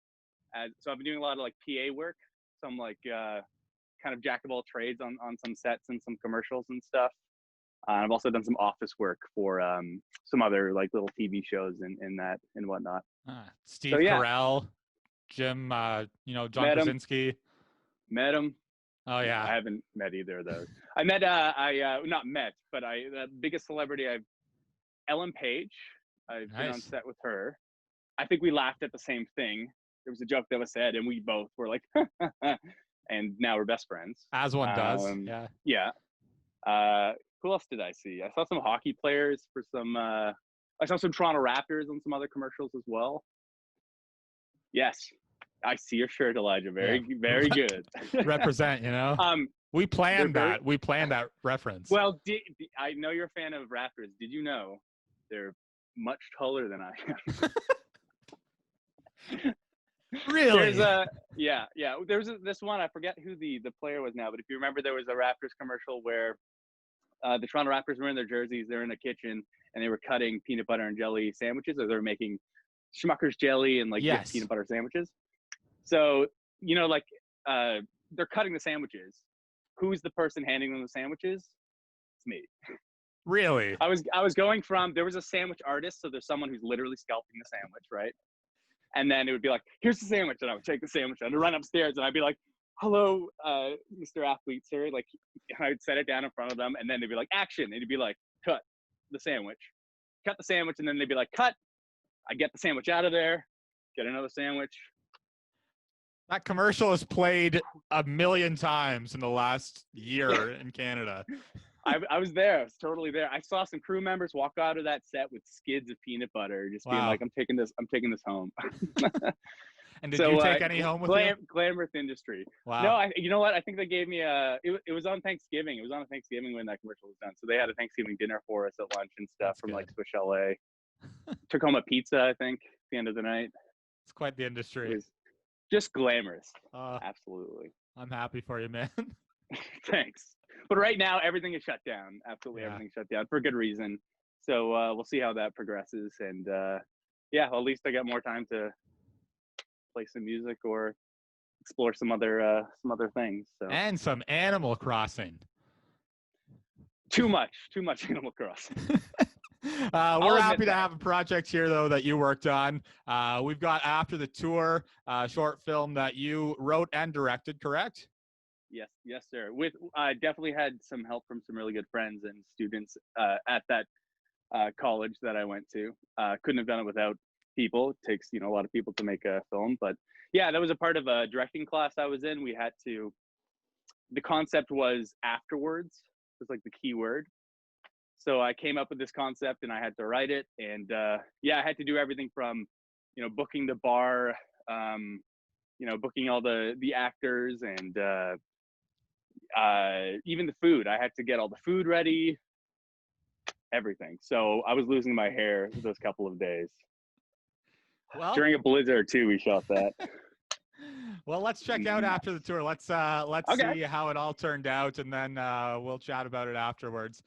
so I've been doing a lot of like PA work. Some like kind of jack of all trades on some sets and some commercials and stuff. I've also done some office work for some other like little TV shows and that and whatnot. Steve Carell, Jim, John Krasinski. Met him. Oh yeah. I haven't met either of those. I met not met, but the biggest celebrity Ellen Page. I've been on set with her. I think we laughed at the same thing. There was a joke that was said, and we both were like, and now we're best friends. As one does. Yeah. Who else did I see? I saw some hockey players for some. I saw some Toronto Raptors on some other commercials as well. Yes, I see your shirt, Elijah. Very good. Represent, We planned that. We planned that reference. Well, I know you're a fan of Raptors. Did you know they're much taller than I am? Really? There's this one. I forget who the player was now, but if you remember, there was a Raptors commercial where the Toronto Raptors were in their jerseys. They're in a kitchen and they were cutting peanut butter and jelly sandwiches, or they were making Schmucker's jelly and peanut butter sandwiches. So they're cutting the sandwiches. Who's the person handing them the sandwiches? It's me. Really? I was going from, there was a sandwich artist, so there's someone who's literally scalping the sandwich, right? And then it would be like, here's the sandwich, and I would take the sandwich, and I'd run upstairs, and I'd be like, hello, Mr. Athlete, sir. Like, I would set it down in front of them, and then they'd be like, action, and he'd be like, cut the sandwich. Cut the sandwich, and then they'd be like, cut. I get the sandwich out of there, get another sandwich. That commercial is played 1 million times in the last year in Canada. I was there. I was totally there. I saw some crew members walk out of that set with skids of peanut butter, just being like, I'm taking this home. And did you take any home with you? Glamorous industry. Wow. No, you know what? I think they gave me it was on Thanksgiving. It was on a Thanksgiving when that commercial was done. So they had a Thanksgiving dinner for us at lunch and stuff. That's from good. Like Swiss Chalet. Took home a pizza, I think, at the end of the night. It's quite the industry. It was just glamorous. Absolutely. I'm happy for you, man. Thanks. But right now, everything is shut down. Absolutely everything's shut down for good reason. So we'll see how that progresses. And at least I got more time to play some music or explore some other things. So. And some Animal Crossing. Too much Animal Crossing. We're happy to have a project here, though, that you worked on. We've got After the Tour, short film that you wrote and directed, correct? Yes, sir. I definitely had some help from some really good friends and students at that college that I went to. Couldn't have done it without people. It takes a lot of people to make a film, but yeah, that was a part of a directing class I was in. The concept was afterwards. It was like the key word. So I came up with this concept and I had to write it, and I had to do everything from booking the bar, booking all the actors, and even the food. I had to get all the food ready, everything. So I was losing my hair those couple of days. Well, during a blizzard too, we shot that. Well, let's check out After the Tour. Let's see how it all turned out, and then we'll chat about it afterwards.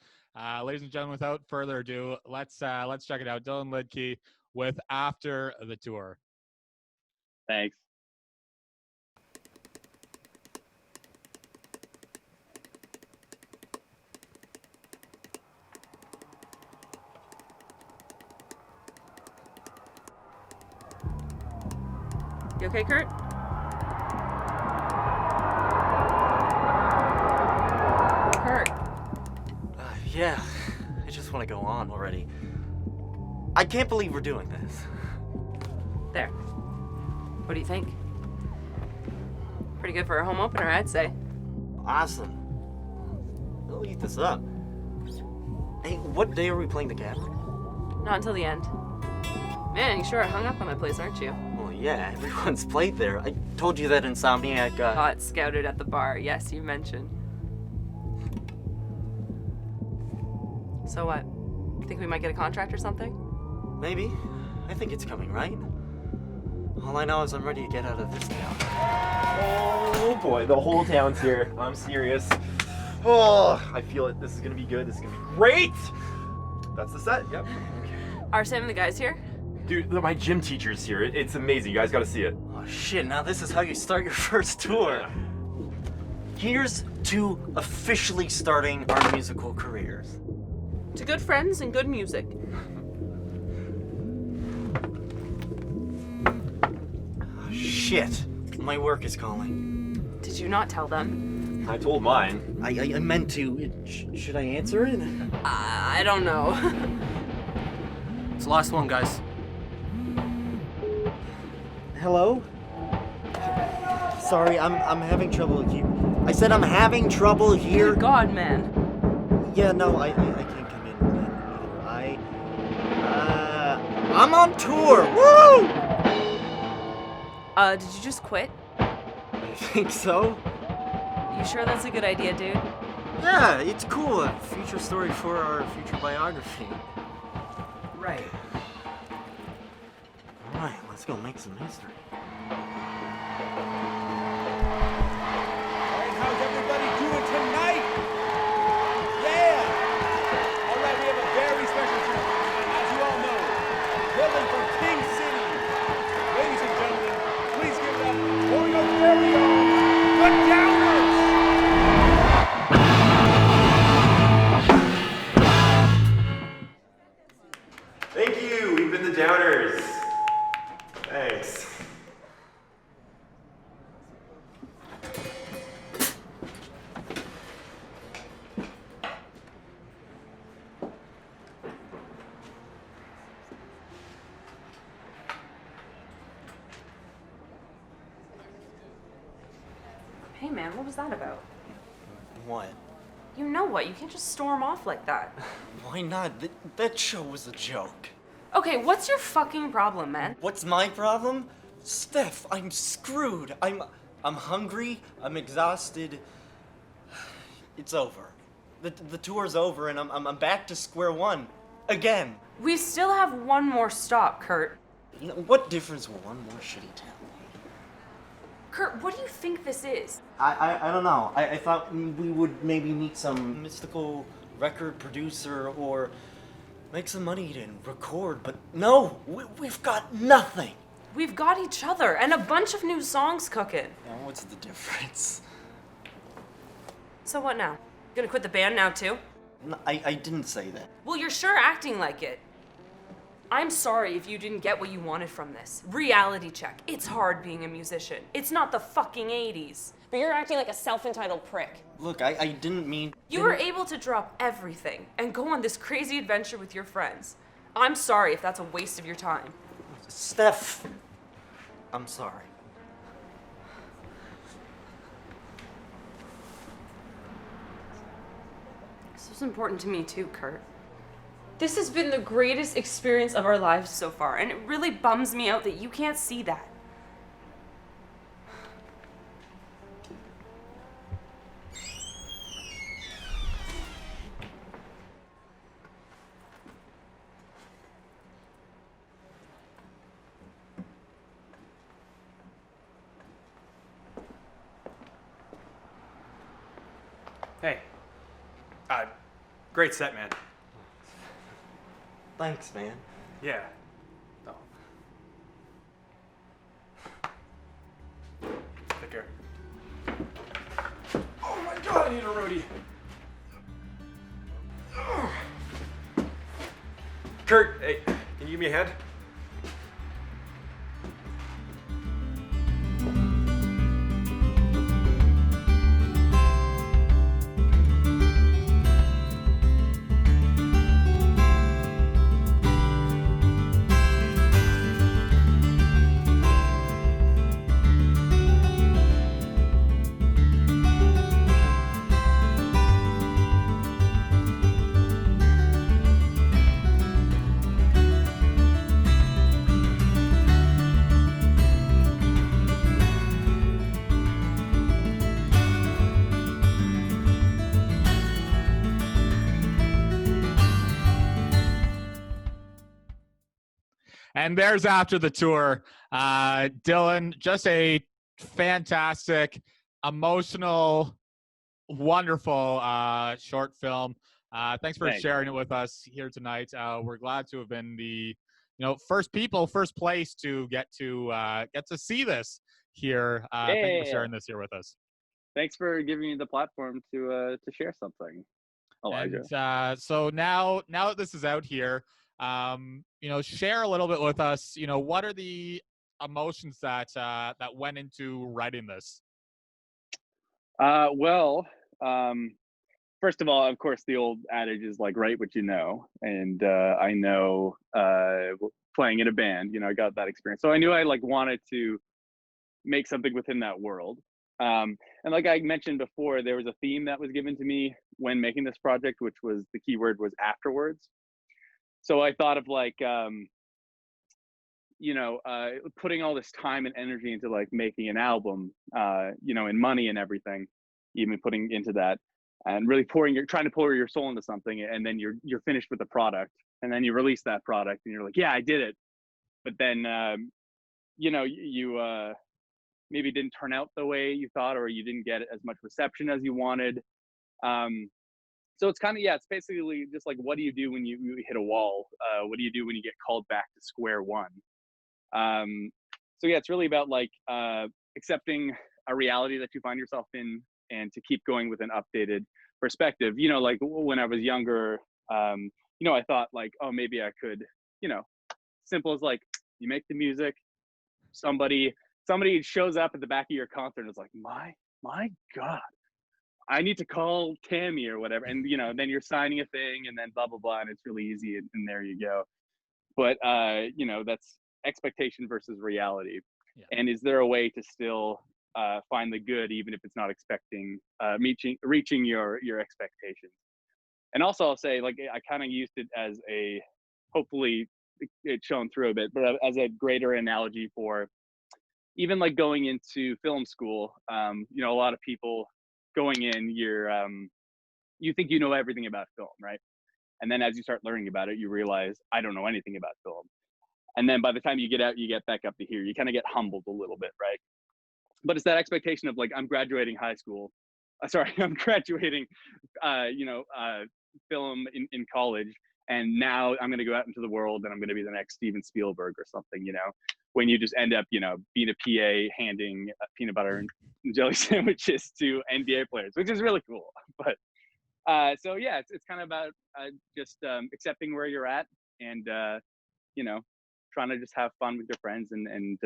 Ladies and gentlemen, without further ado, let's check it out. Dylan Liedtke with After the Tour. Thanks. You okay, Kurt? Kurt. Yeah, I just want to go on already. I can't believe we're doing this. There. What do you think? Pretty good for a home opener, I'd say. Awesome. We'll eat this up. Hey, what day are we playing the Catholic? Not until the end. Man, you sure are hung up on that place, aren't you? Well, Yeah, everyone's played there. I told you that Insomniac Got scouted at the bar. Yes, you mentioned. So what? Think we might get a contract or something? Maybe. I think it's coming, right? All I know is I'm ready to get out of this town. Oh boy, the whole town's here. I'm serious. Oh, I feel it. This is gonna be good. This is gonna be great. That's the set. Yep. Are Sam and the guys here? Dude, my gym teacher's here. It's amazing. You guys gotta see it. Oh shit, now this is how you start your first tour. Here's to officially starting our musical careers. To good friends and good music. Oh, shit, my work is calling. Did you not tell them? I told mine. I meant to. Should I answer it? I don't know. It's the last one, guys. Hello? Sorry, I'm having trouble here. I said I'm having trouble here. Dear God, man. Yeah, no, I can't come in either. I'm on tour. Woo! Did you just quit? I think so. You sure that's a good idea, dude? Yeah, it's cool. A future story for our future biography. Right. All right, let's go make some history. How's everybody doing tonight? Yeah! All right, we have a very special show. As you all know, hailing from King City. Ladies and gentlemen, please give it up for your very own, the Downers! Thank you. We've been the Downers. Thanks. Hey, man, what was that about? What? You know what? You can't just storm off like that. Why not? That show was a joke. Okay, what's your fucking problem, man? What's my problem? Steph, I'm screwed. I'm hungry. I'm exhausted. It's over. The tour's over, and I'm back to square one again. We still have one more stop, Kurt. You know what difference will one more shitty town make? Kurt, what do you think this is? I don't know. I thought we would maybe meet some mystical record producer or make some money and record, but no, we've got nothing. We've got each other and a bunch of new songs cooking. Now, what's the difference? So what now? Gonna quit the band now too? No, I didn't say that. Well, you're sure acting like it. I'm sorry if you didn't get what you wanted from this. Reality check. It's hard being a musician. It's not the fucking 80s. But you're acting like a self-entitled prick. Look, I didn't mean... You were able to drop everything and go on this crazy adventure with your friends. I'm sorry if that's a waste of your time. Steph, I'm sorry. This was important to me too, Kurt. This has been the greatest experience of our lives so far, and it really bums me out that you can't see that. Hey. Great set, man. Thanks, man. Yeah. Oh. Take care. Oh my god, I need a roadie. Kurt, hey, can you give me a hand? And there's after the tour. Dylan, just a fantastic, emotional, wonderful short film. Thanks for sharing it with us here tonight. We're glad to have been the first place to get to see this here. Thank you for sharing this here with us. Thanks for giving me the platform to share something, Elijah. And so now that this is out here, share a little bit with us. What are the emotions that went into writing this? First of all, of course, the old adage is like, write what you know. And I know playing in a band, I got that experience. So I knew I wanted to make something within that world. And like I mentioned before, there was a theme that was given to me when making this project, which was the key word was afterwards. So I thought of putting all this time and energy into making an album, and money and everything, even putting into that, and really trying to pour your soul into something, and then you're finished with the product, and then you release that product, and you're like, yeah, I did it, but then you maybe didn't turn out the way you thought, or you didn't get as much reception as you wanted. So it's it's basically just like, what do you do when you hit a wall? What do you do when you get called back to square one? So yeah, it's really about accepting a reality that you find yourself in, and to keep going with an updated perspective. When I was younger, I thought oh, maybe I could, simple as you make the music, somebody shows up at the back of your concert and is like, my God, I need to call Tammy or whatever. And, then you're signing a thing, and then blah, blah, blah. And it's really easy, and there you go. But, that's expectation versus reality. Yeah. And is there a way to still find the good, even if it's not reaching your expectations? And also I'll say, I kind of used it as hopefully it's shown through a bit, but as a greater analogy for even going into film school. A lot of people going in, you think you know everything about film, right? And then as you start learning about it, you realize I don't know anything about film. And then by the time you get out, you get back up to here, you kind of get humbled a little bit, right? But it's that expectation of I'm graduating high school. I'm graduating, film in college, and now I'm going to go out into the world, and I'm going to be the next Steven Spielberg or something, when you just end up, being a PA handing peanut butter and jelly sandwiches to NBA players, which is really cool. But so yeah, it's kind of about just accepting where you're at, and trying to just have fun with your friends, and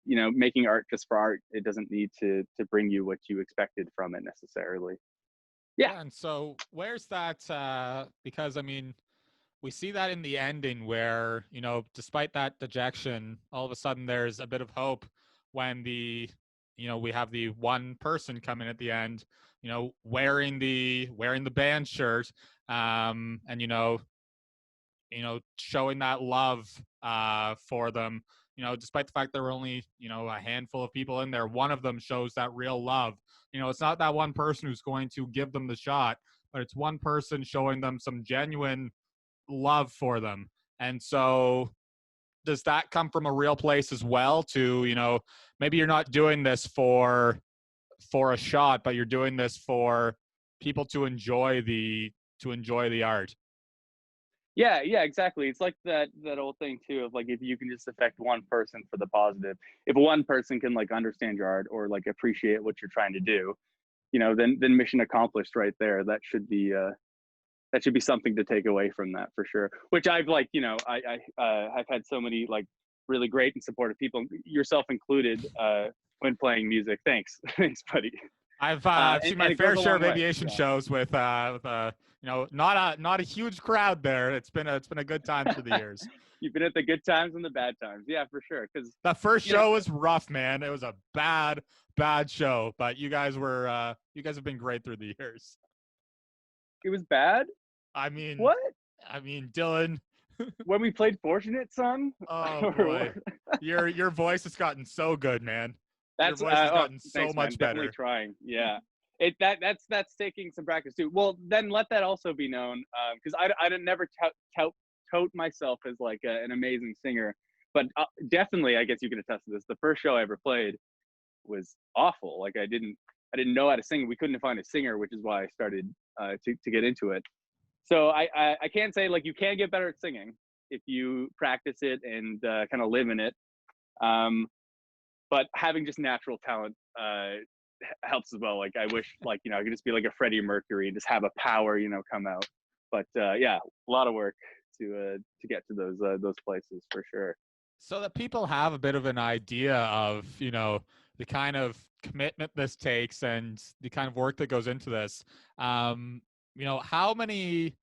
making art just for art. It doesn't need to bring you what you expected from it necessarily. Yeah. And so where's that? Because we see that in the ending where, despite that dejection, all of a sudden there's a bit of hope when we have the one person come in at the end, wearing the band shirt, and, showing that love for them, despite the fact there were only, a handful of people in there. One of them shows that real love. It's not that one person who's going to give them the shot, but it's one person showing them some genuine love for them. And so does that come from a real place as well to, maybe you're not doing this for a shot, but you're doing this for people to enjoy the art? Yeah, exactly. It's like that old thing too of if you can just affect one person for the positive, if one person can understand your art or appreciate what you're trying to do, then mission accomplished right there. That should be something to take away from that for sure. Which I've I've had so many really great and supportive people, yourself included, when playing music. Thanks, buddy. I've seen my fair share of aviation shows with not a huge crowd there. It's been a good time through the years. You've been at the good times and the bad times, yeah, for sure. Because the first show was rough, man. It was a bad show, but you guys have been great through the years. It was bad? What? Dylan. When we played Fortunate Son? Oh boy. Your voice has gotten so good, man. Your voice has gotten so much better. Definitely trying. Yeah. That's taking some practice too. Well, then let that also be known, because I didn't never tout tout myself as like an amazing singer, but definitely, I guess you can attest to this. The first show I ever played was awful. Like I didn't know how to sing. We couldn't find a singer, which is why I started to get into it. So I can't say like you can get better at singing if you practice it and kind of live in it. But having just natural talent helps as well. Like I wish like, I could just be like a Freddie Mercury and just have a power, come out. But yeah, a lot of work to get to those places for sure. So that people have a bit of an idea of, the kind of commitment this takes and the kind of work that goes into this. How many,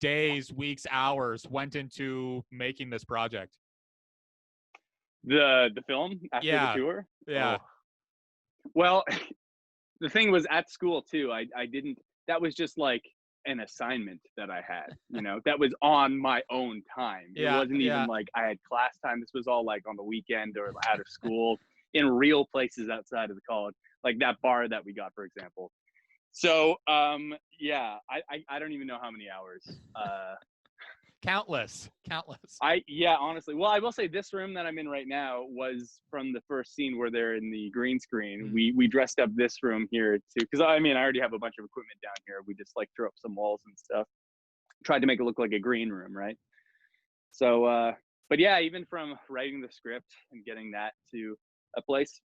days, weeks, hours went into making this project? The film after the tour? Yeah. Oh. Well, the thing was at school too. I didn't, that was just like an assignment that I had, that was on my own time. It wasn't even like I had class time. This was all like on the weekend or out of school in real places outside of the college, like that bar that we got, for example. So, I don't even know how many hours. Countless. Honestly. Well, I will say this room that I'm in right now was from the first scene where they're in the green screen. Mm-hmm. We dressed up this room here too, because I already have a bunch of equipment down here. We just like threw up some walls and stuff. Tried to make it look like a green room, right? So, but yeah, even from writing the script and getting that to a place,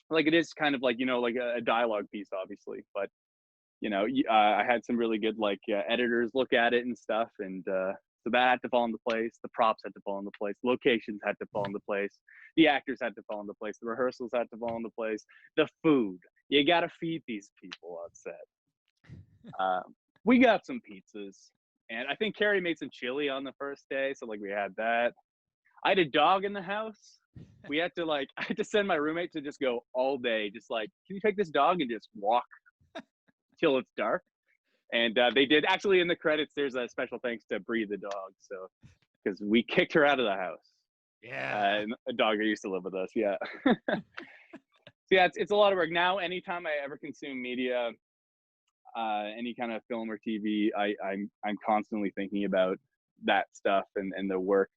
like it is kind of like, like a dialogue piece, obviously, but I had some really good like editors look at it and stuff, and so that had to fall into place. The props had to fall into place. Locations had to fall into place. The actors had to fall into place. The rehearsals had to fall into place. The food, you got to feed these people on set. We got some pizzas, and I think Carrie made some chili on the first day, so like we had that. I had a dog in the house. We had to I had to send my roommate to just go all day, just like, can you take this dog and just walk till it's dark? And they did. Actually, in the credits, there's a special thanks to Bree the dog, so because we kicked her out of the house. Yeah, and a dog that used to live with us. Yeah. So yeah, it's a lot of work. Now, anytime I ever consume media, any kind of film or TV, I'm constantly thinking about that stuff and the work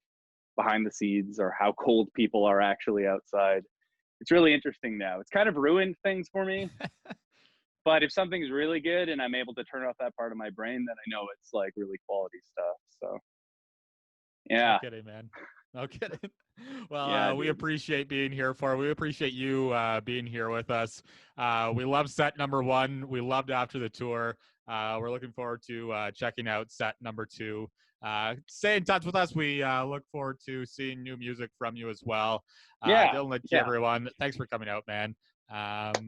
behind the scenes, or how cold people are actually outside. It's really interesting now. It's kind of ruined things for me. But if something's really good and I'm able to turn off that part of my brain, then I know it's like really quality stuff. So yeah. No kidding, man. No kidding. Well, we appreciate being here for. We appreciate you being here with us. We love set number 1. We loved after the tour. We're looking forward to checking out set number 2. Stay in touch with us. We look forward to seeing new music from you as well. Dylan, everyone, thanks for coming out, man.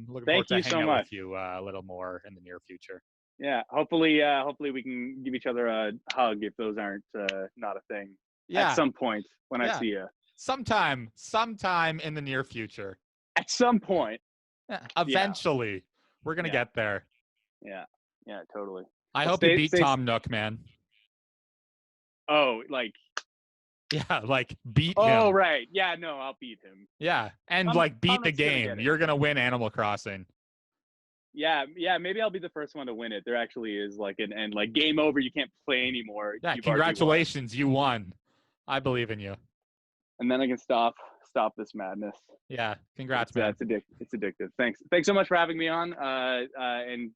Looking forward to hanging out with you a little more in the near future. Yeah, hopefully we can give each other a hug if those aren't not a thing. At some point when I see you. Sometime in the near future. At some point. Eventually. We're gonna get there. Yeah, totally. I hope you beat Tom Nook, man. Oh, like. Yeah, like beat him. Oh, right. Yeah, no, I'll beat him. Yeah, and beat the game. You're going to win Animal Crossing. Yeah, maybe I'll be the first one to win it. There actually is like an end, like game over, you can't play anymore. Yeah, congratulations, you won. I believe in you. And then I can stop this madness. Yeah, congrats, man. It's addictive. Thanks so much for having me on. And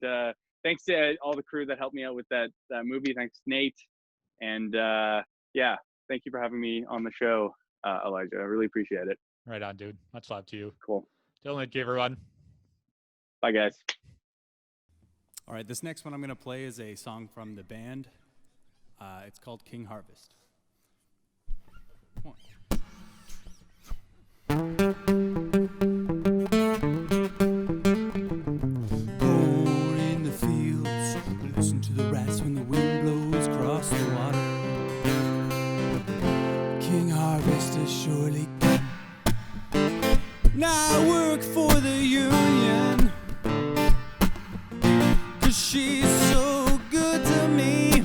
thanks to all the crew that helped me out with that movie. Thanks, Nate. And thank you for having me on the show, Elijah. I really appreciate it. Right on, dude. Much love to you. Cool. Dylan, Liedtke, everyone. Bye, guys. All right, this next one I'm going to play is a song from the band. It's called King Harvest. Come on. Born in the fields, listen to the rats when the wind blows across the water. King Harvest has surely come. Now I work for the union, 'cause she's so good to me,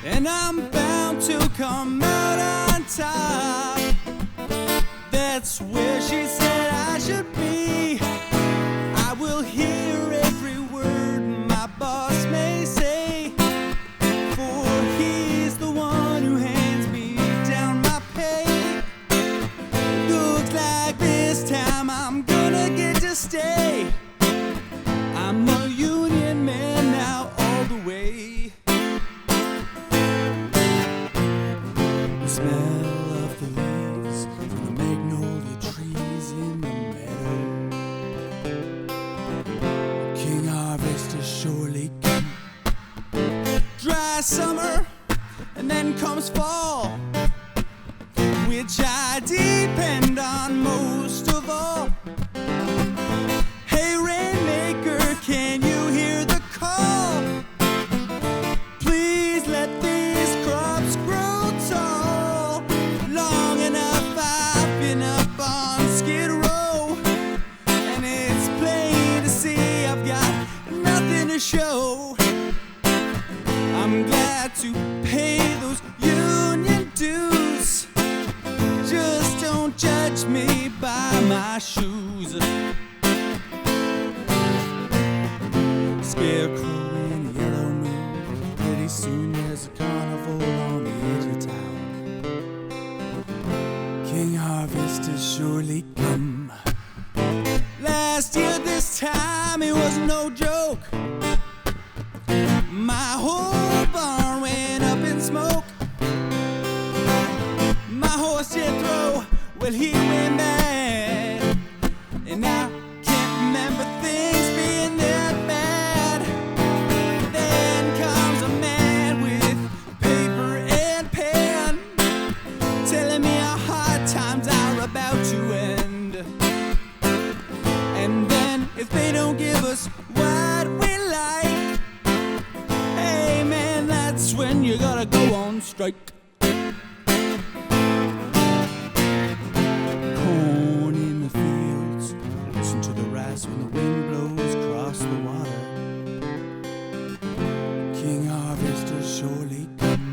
and I'm bound to come out on top. That's where she said I should be. I will hear every word my boss may say. summer, and then comes fall, which I depend on most of all. Hey, rainmaker, can you hear the call? Please let these crops grow tall. Long enough I've been up on Skid Row, and it's plain to see I've got nothing to show. I'm glad to pay those union dues. Just don't judge me by my shoes. Scarecrow in a yellow moon. Pretty soon there's a carnival on the edge of town. King Harvest has surely come. Last year this time it was no joke. My whole barn went up in smoke. My horse Jethro, well he went mad, and I can't remember things being that bad. Then comes a man with paper and pen, telling me how hard times are about to end. And then if they don't give us what we like, hey man, that's when you gotta go on strike. Corn in the fields, listen to the rice when the wind blows across the water. King Harvest has surely come.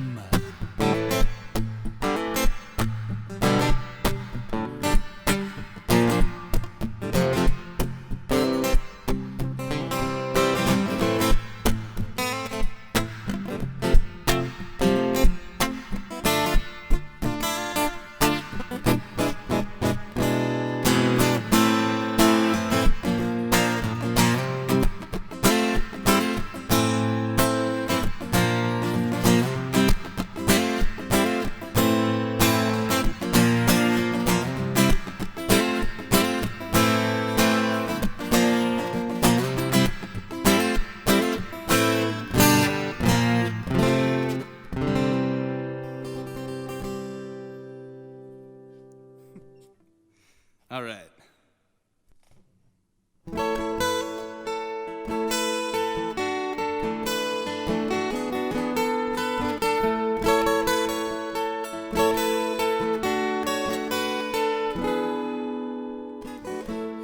All right.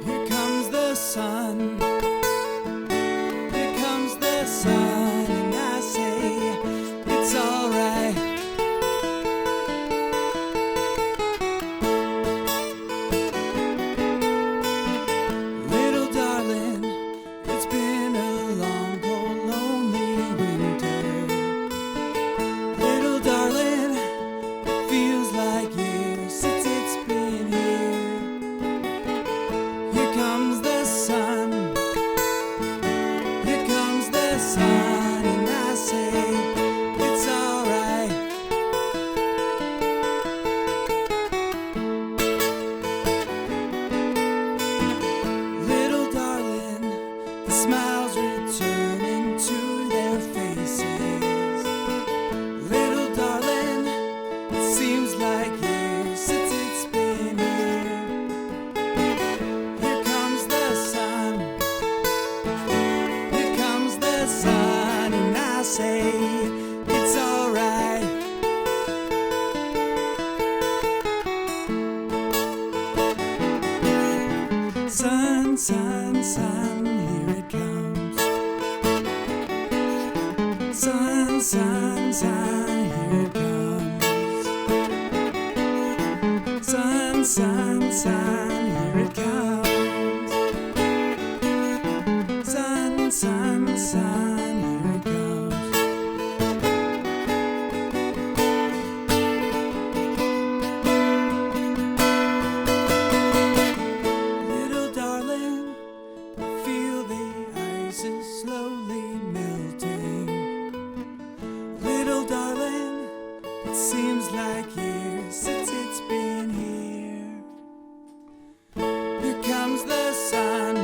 Here comes the sun. Here comes the sun, and I say it's all right. Little darling, it's been a long, cold, lonely winter. Little darling, it feels like years since it's been here. Here comes the sun. Here comes the sun, and I say it's all right. Little darling, the smiles returning to their faces. Little darling, it seems like years since it's been here. Here comes the sun. Here comes the sun, and I say it's all right. Sun, sun, sun, here it comes. Sun, sun, sun, here it comes. Sun, sun, sun, here it comes. Sun, sun, sun, here it comes. Little darling, I feel the ice is slowly melting. Little darling, it seems like years since it's been here. Here comes the sun.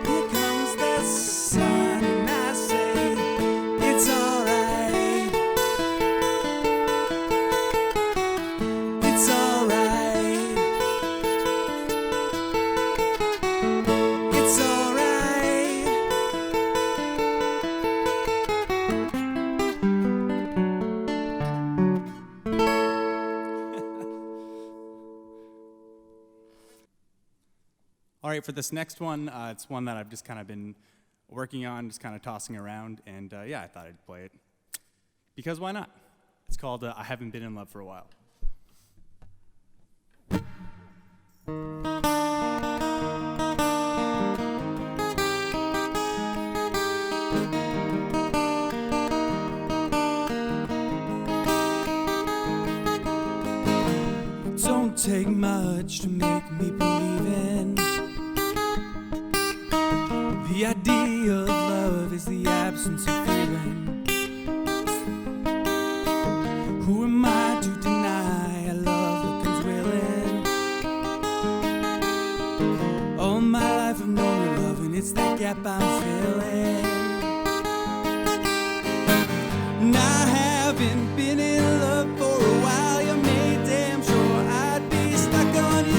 Here comes the sun, and I say it's all All right, for this next one, it's one that I've just kind of been working on, just kind of tossing around, and yeah, I thought I'd play it. Because why not? It's called I Haven't Been in Love for a While. Don't take much to make me believe in. The idea of love is the absence of feeling. Who am I to deny a love that comes willing? All my life I've known your love, and it's that gap I'm filling. And I haven't been in love for a while. You made damn sure I'd be stuck on you.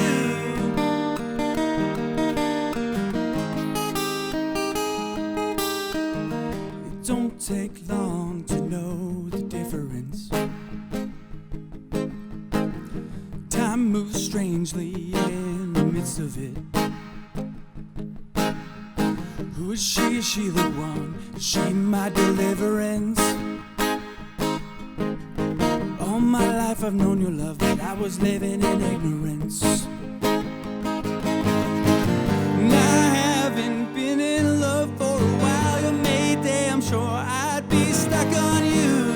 It don't take long to know the difference. Time moves strangely in the midst of it. Who is she? Is she the one? Is she my deliverance? All my life I've known your love, but I was living in ignorance. And I haven't been in love for a while. You made damn sure I'd be stuck on you.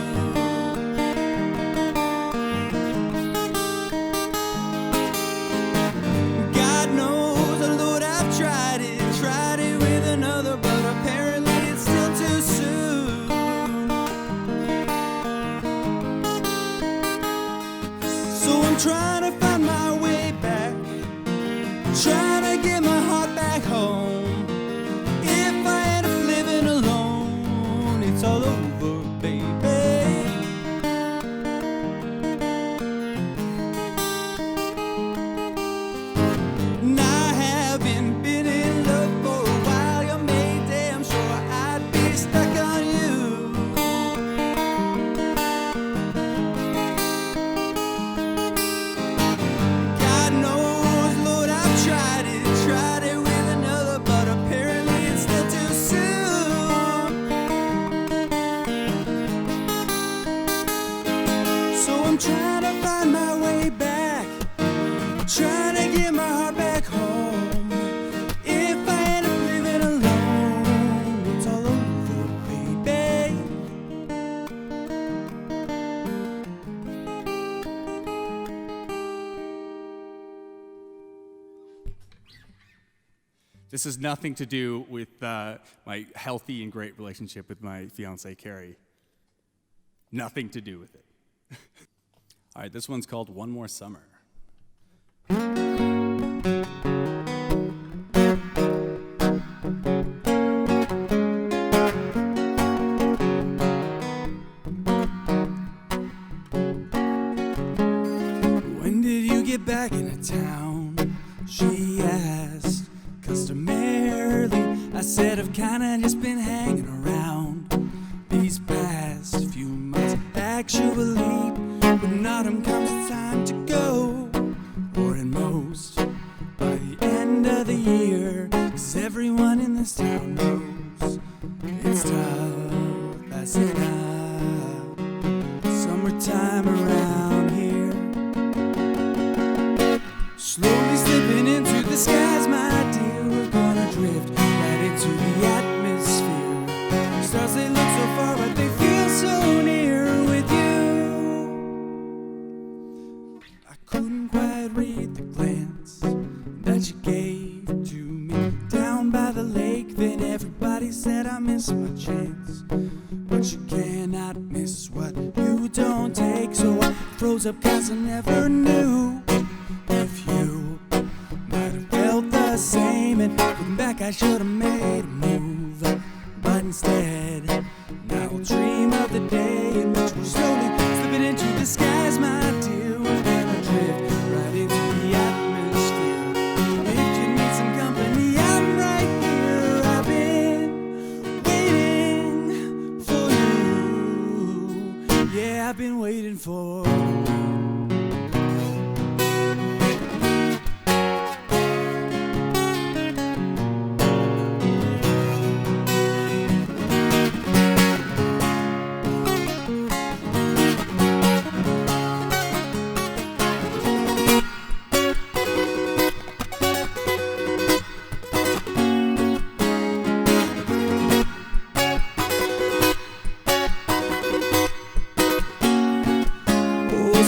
God knows, Lord, I've tried it with another, but apparently it's still too soon. So I'm trying to find my way back, trying to get my heart back home. If I end up living alone, it's all over, baby. And I haven't been in love for a while. You made damn sure I'd be stuck on you. God knows, Lord, I've tried it with another, but apparently it's still too soon. So I'm trying to find my way back, trying to get my heart back home. If I end up living alone, it's all over, baby. This has nothing to do with my healthy and great relationship with my fiancée, Carrie. Nothing to do with it. All right, this one's called One More Summer. When did you get back into town? She asked. Customarily, I said I've kinda just been hanging around these past few months. Actually, when autumn comes, it's time to go. Or at most, by the end of the year, 'cause everyone in this town knows it's tough passing out summertime around here. Slowly slipping into the skies, my dear, we're gonna drift right into the atmosphere. Stars, they look so far, but they feel so near with you. I couldn't quite read the glance that you gave to me down by the lake. Then everybody said I missed my chance, but you cannot miss what you don't take. So I froze up 'cause I never knew if you might have felt the same. And looking back, I should have made a move, but instead, now I'll dream of the day in which we're slowly slipping into the skies, my dear. We're gonna drift right into the atmosphere. If you need some company, I'm right here. I've been waiting for you. Yeah, I've been waiting for you.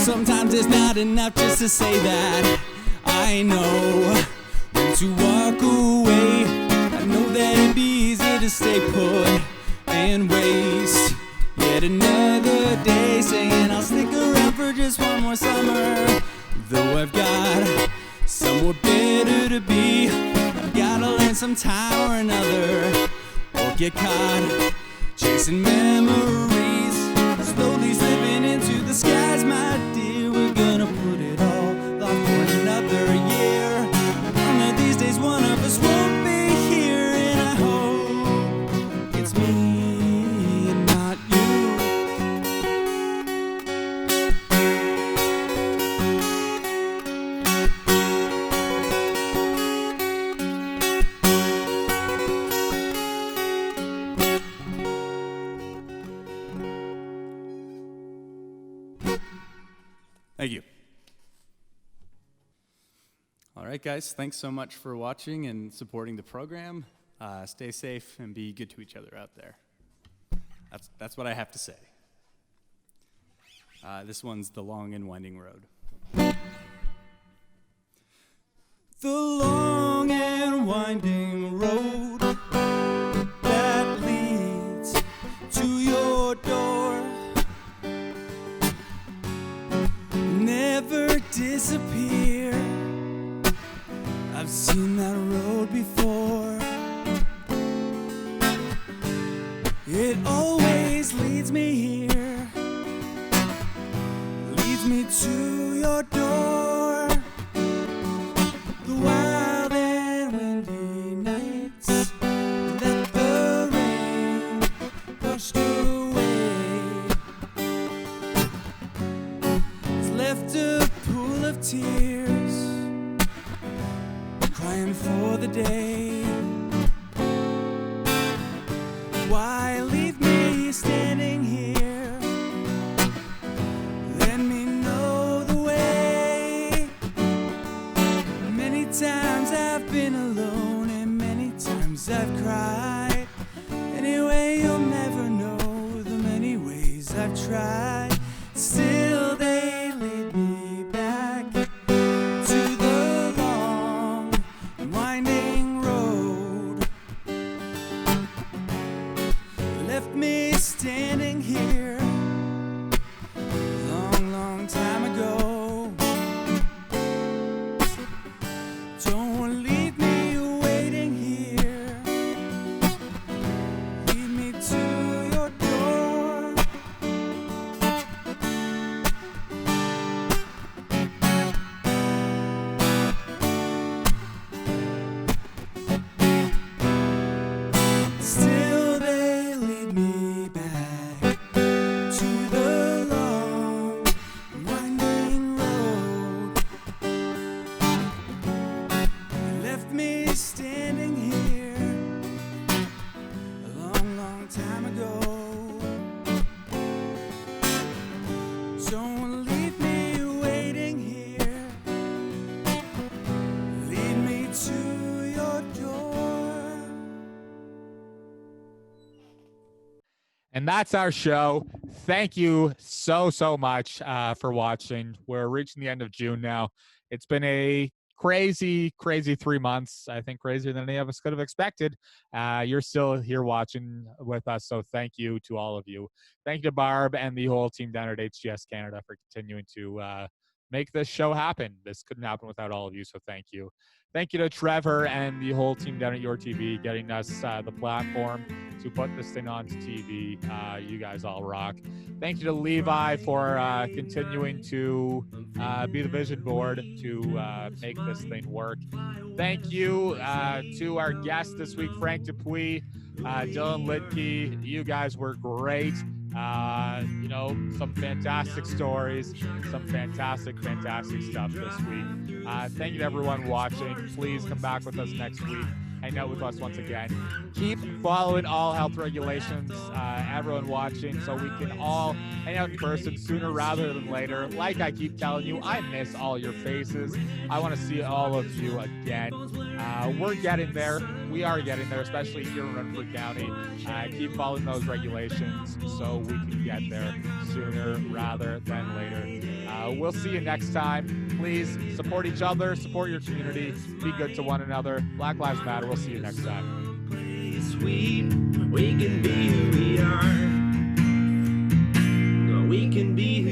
Sometimes it's not enough just to say that I know when to walk away. I know that it'd be easy to stay put and waste yet another day, saying I'll stick around for just one more summer. Though I've got somewhere better to be, I've gotta learn sometime or another, or get caught chasing memories, slowly slipping into the skies, my dear. We're gonna put it all off for another year. One of these days one of us won't be here, and I hope it's me and not you. Thank you. All right, guys, thanks so much for watching and supporting the program. Stay safe and be good to each other out there. That's what I have to say. This one's The Long and Winding Road. The long and winding road that leads to your door never disappear. I've seen that road before. It always leads me here, leads me to your door. The wild and windy nights that the rain washed away has left a pool of tears, crying for the day. Why leave me standing here? Let me know the way. Many times I've been alone, and many times I've cried. Anyway, you'll never know the many ways I've tried. Still they lead me back to the long and winding road. Left me standing here a long, long time ago. Don't leave me waiting here. Lead me to your door. Still they lead me back to the long winding road. You left me standing here a long, long time ago. Don't leave me waiting here. Lead me to your door. And that's our show. Thank you so much for watching. We're reaching the end of June now. It's been a crazy 3 months. I think crazier than any of us could have expected. You're still here watching with us, so thank you to all of you. Thank you to Barb and the whole team down at HGS Canada for continuing to make this show happen. This couldn't happen without all of you, so thank you. Thank you to Trevor and the whole team down at Your TV getting us the platform to put this thing onto TV. You guys all rock. Thank you to Levi for continuing to be the vision board to make this thing work. Thank you to our guest this week, Frank Dupuis, Dylan Liedtke. You guys were great. Some fantastic stories, some fantastic stuff this week. Thank you to everyone watching. Please come back with us next week. Hang out with us once again. Keep following all health regulations, everyone watching, so we can all hang out in person sooner rather than later. Like I keep telling you, I miss all your faces. I want to see all of you again. We're getting there. We are getting there, especially here in Renfrew County. Keep following those regulations so we can get there sooner rather than later. We'll see you next time. Please support each other, support your community, be good to one another. Black Lives Matter. We'll see you next time. We can be who we are. We can be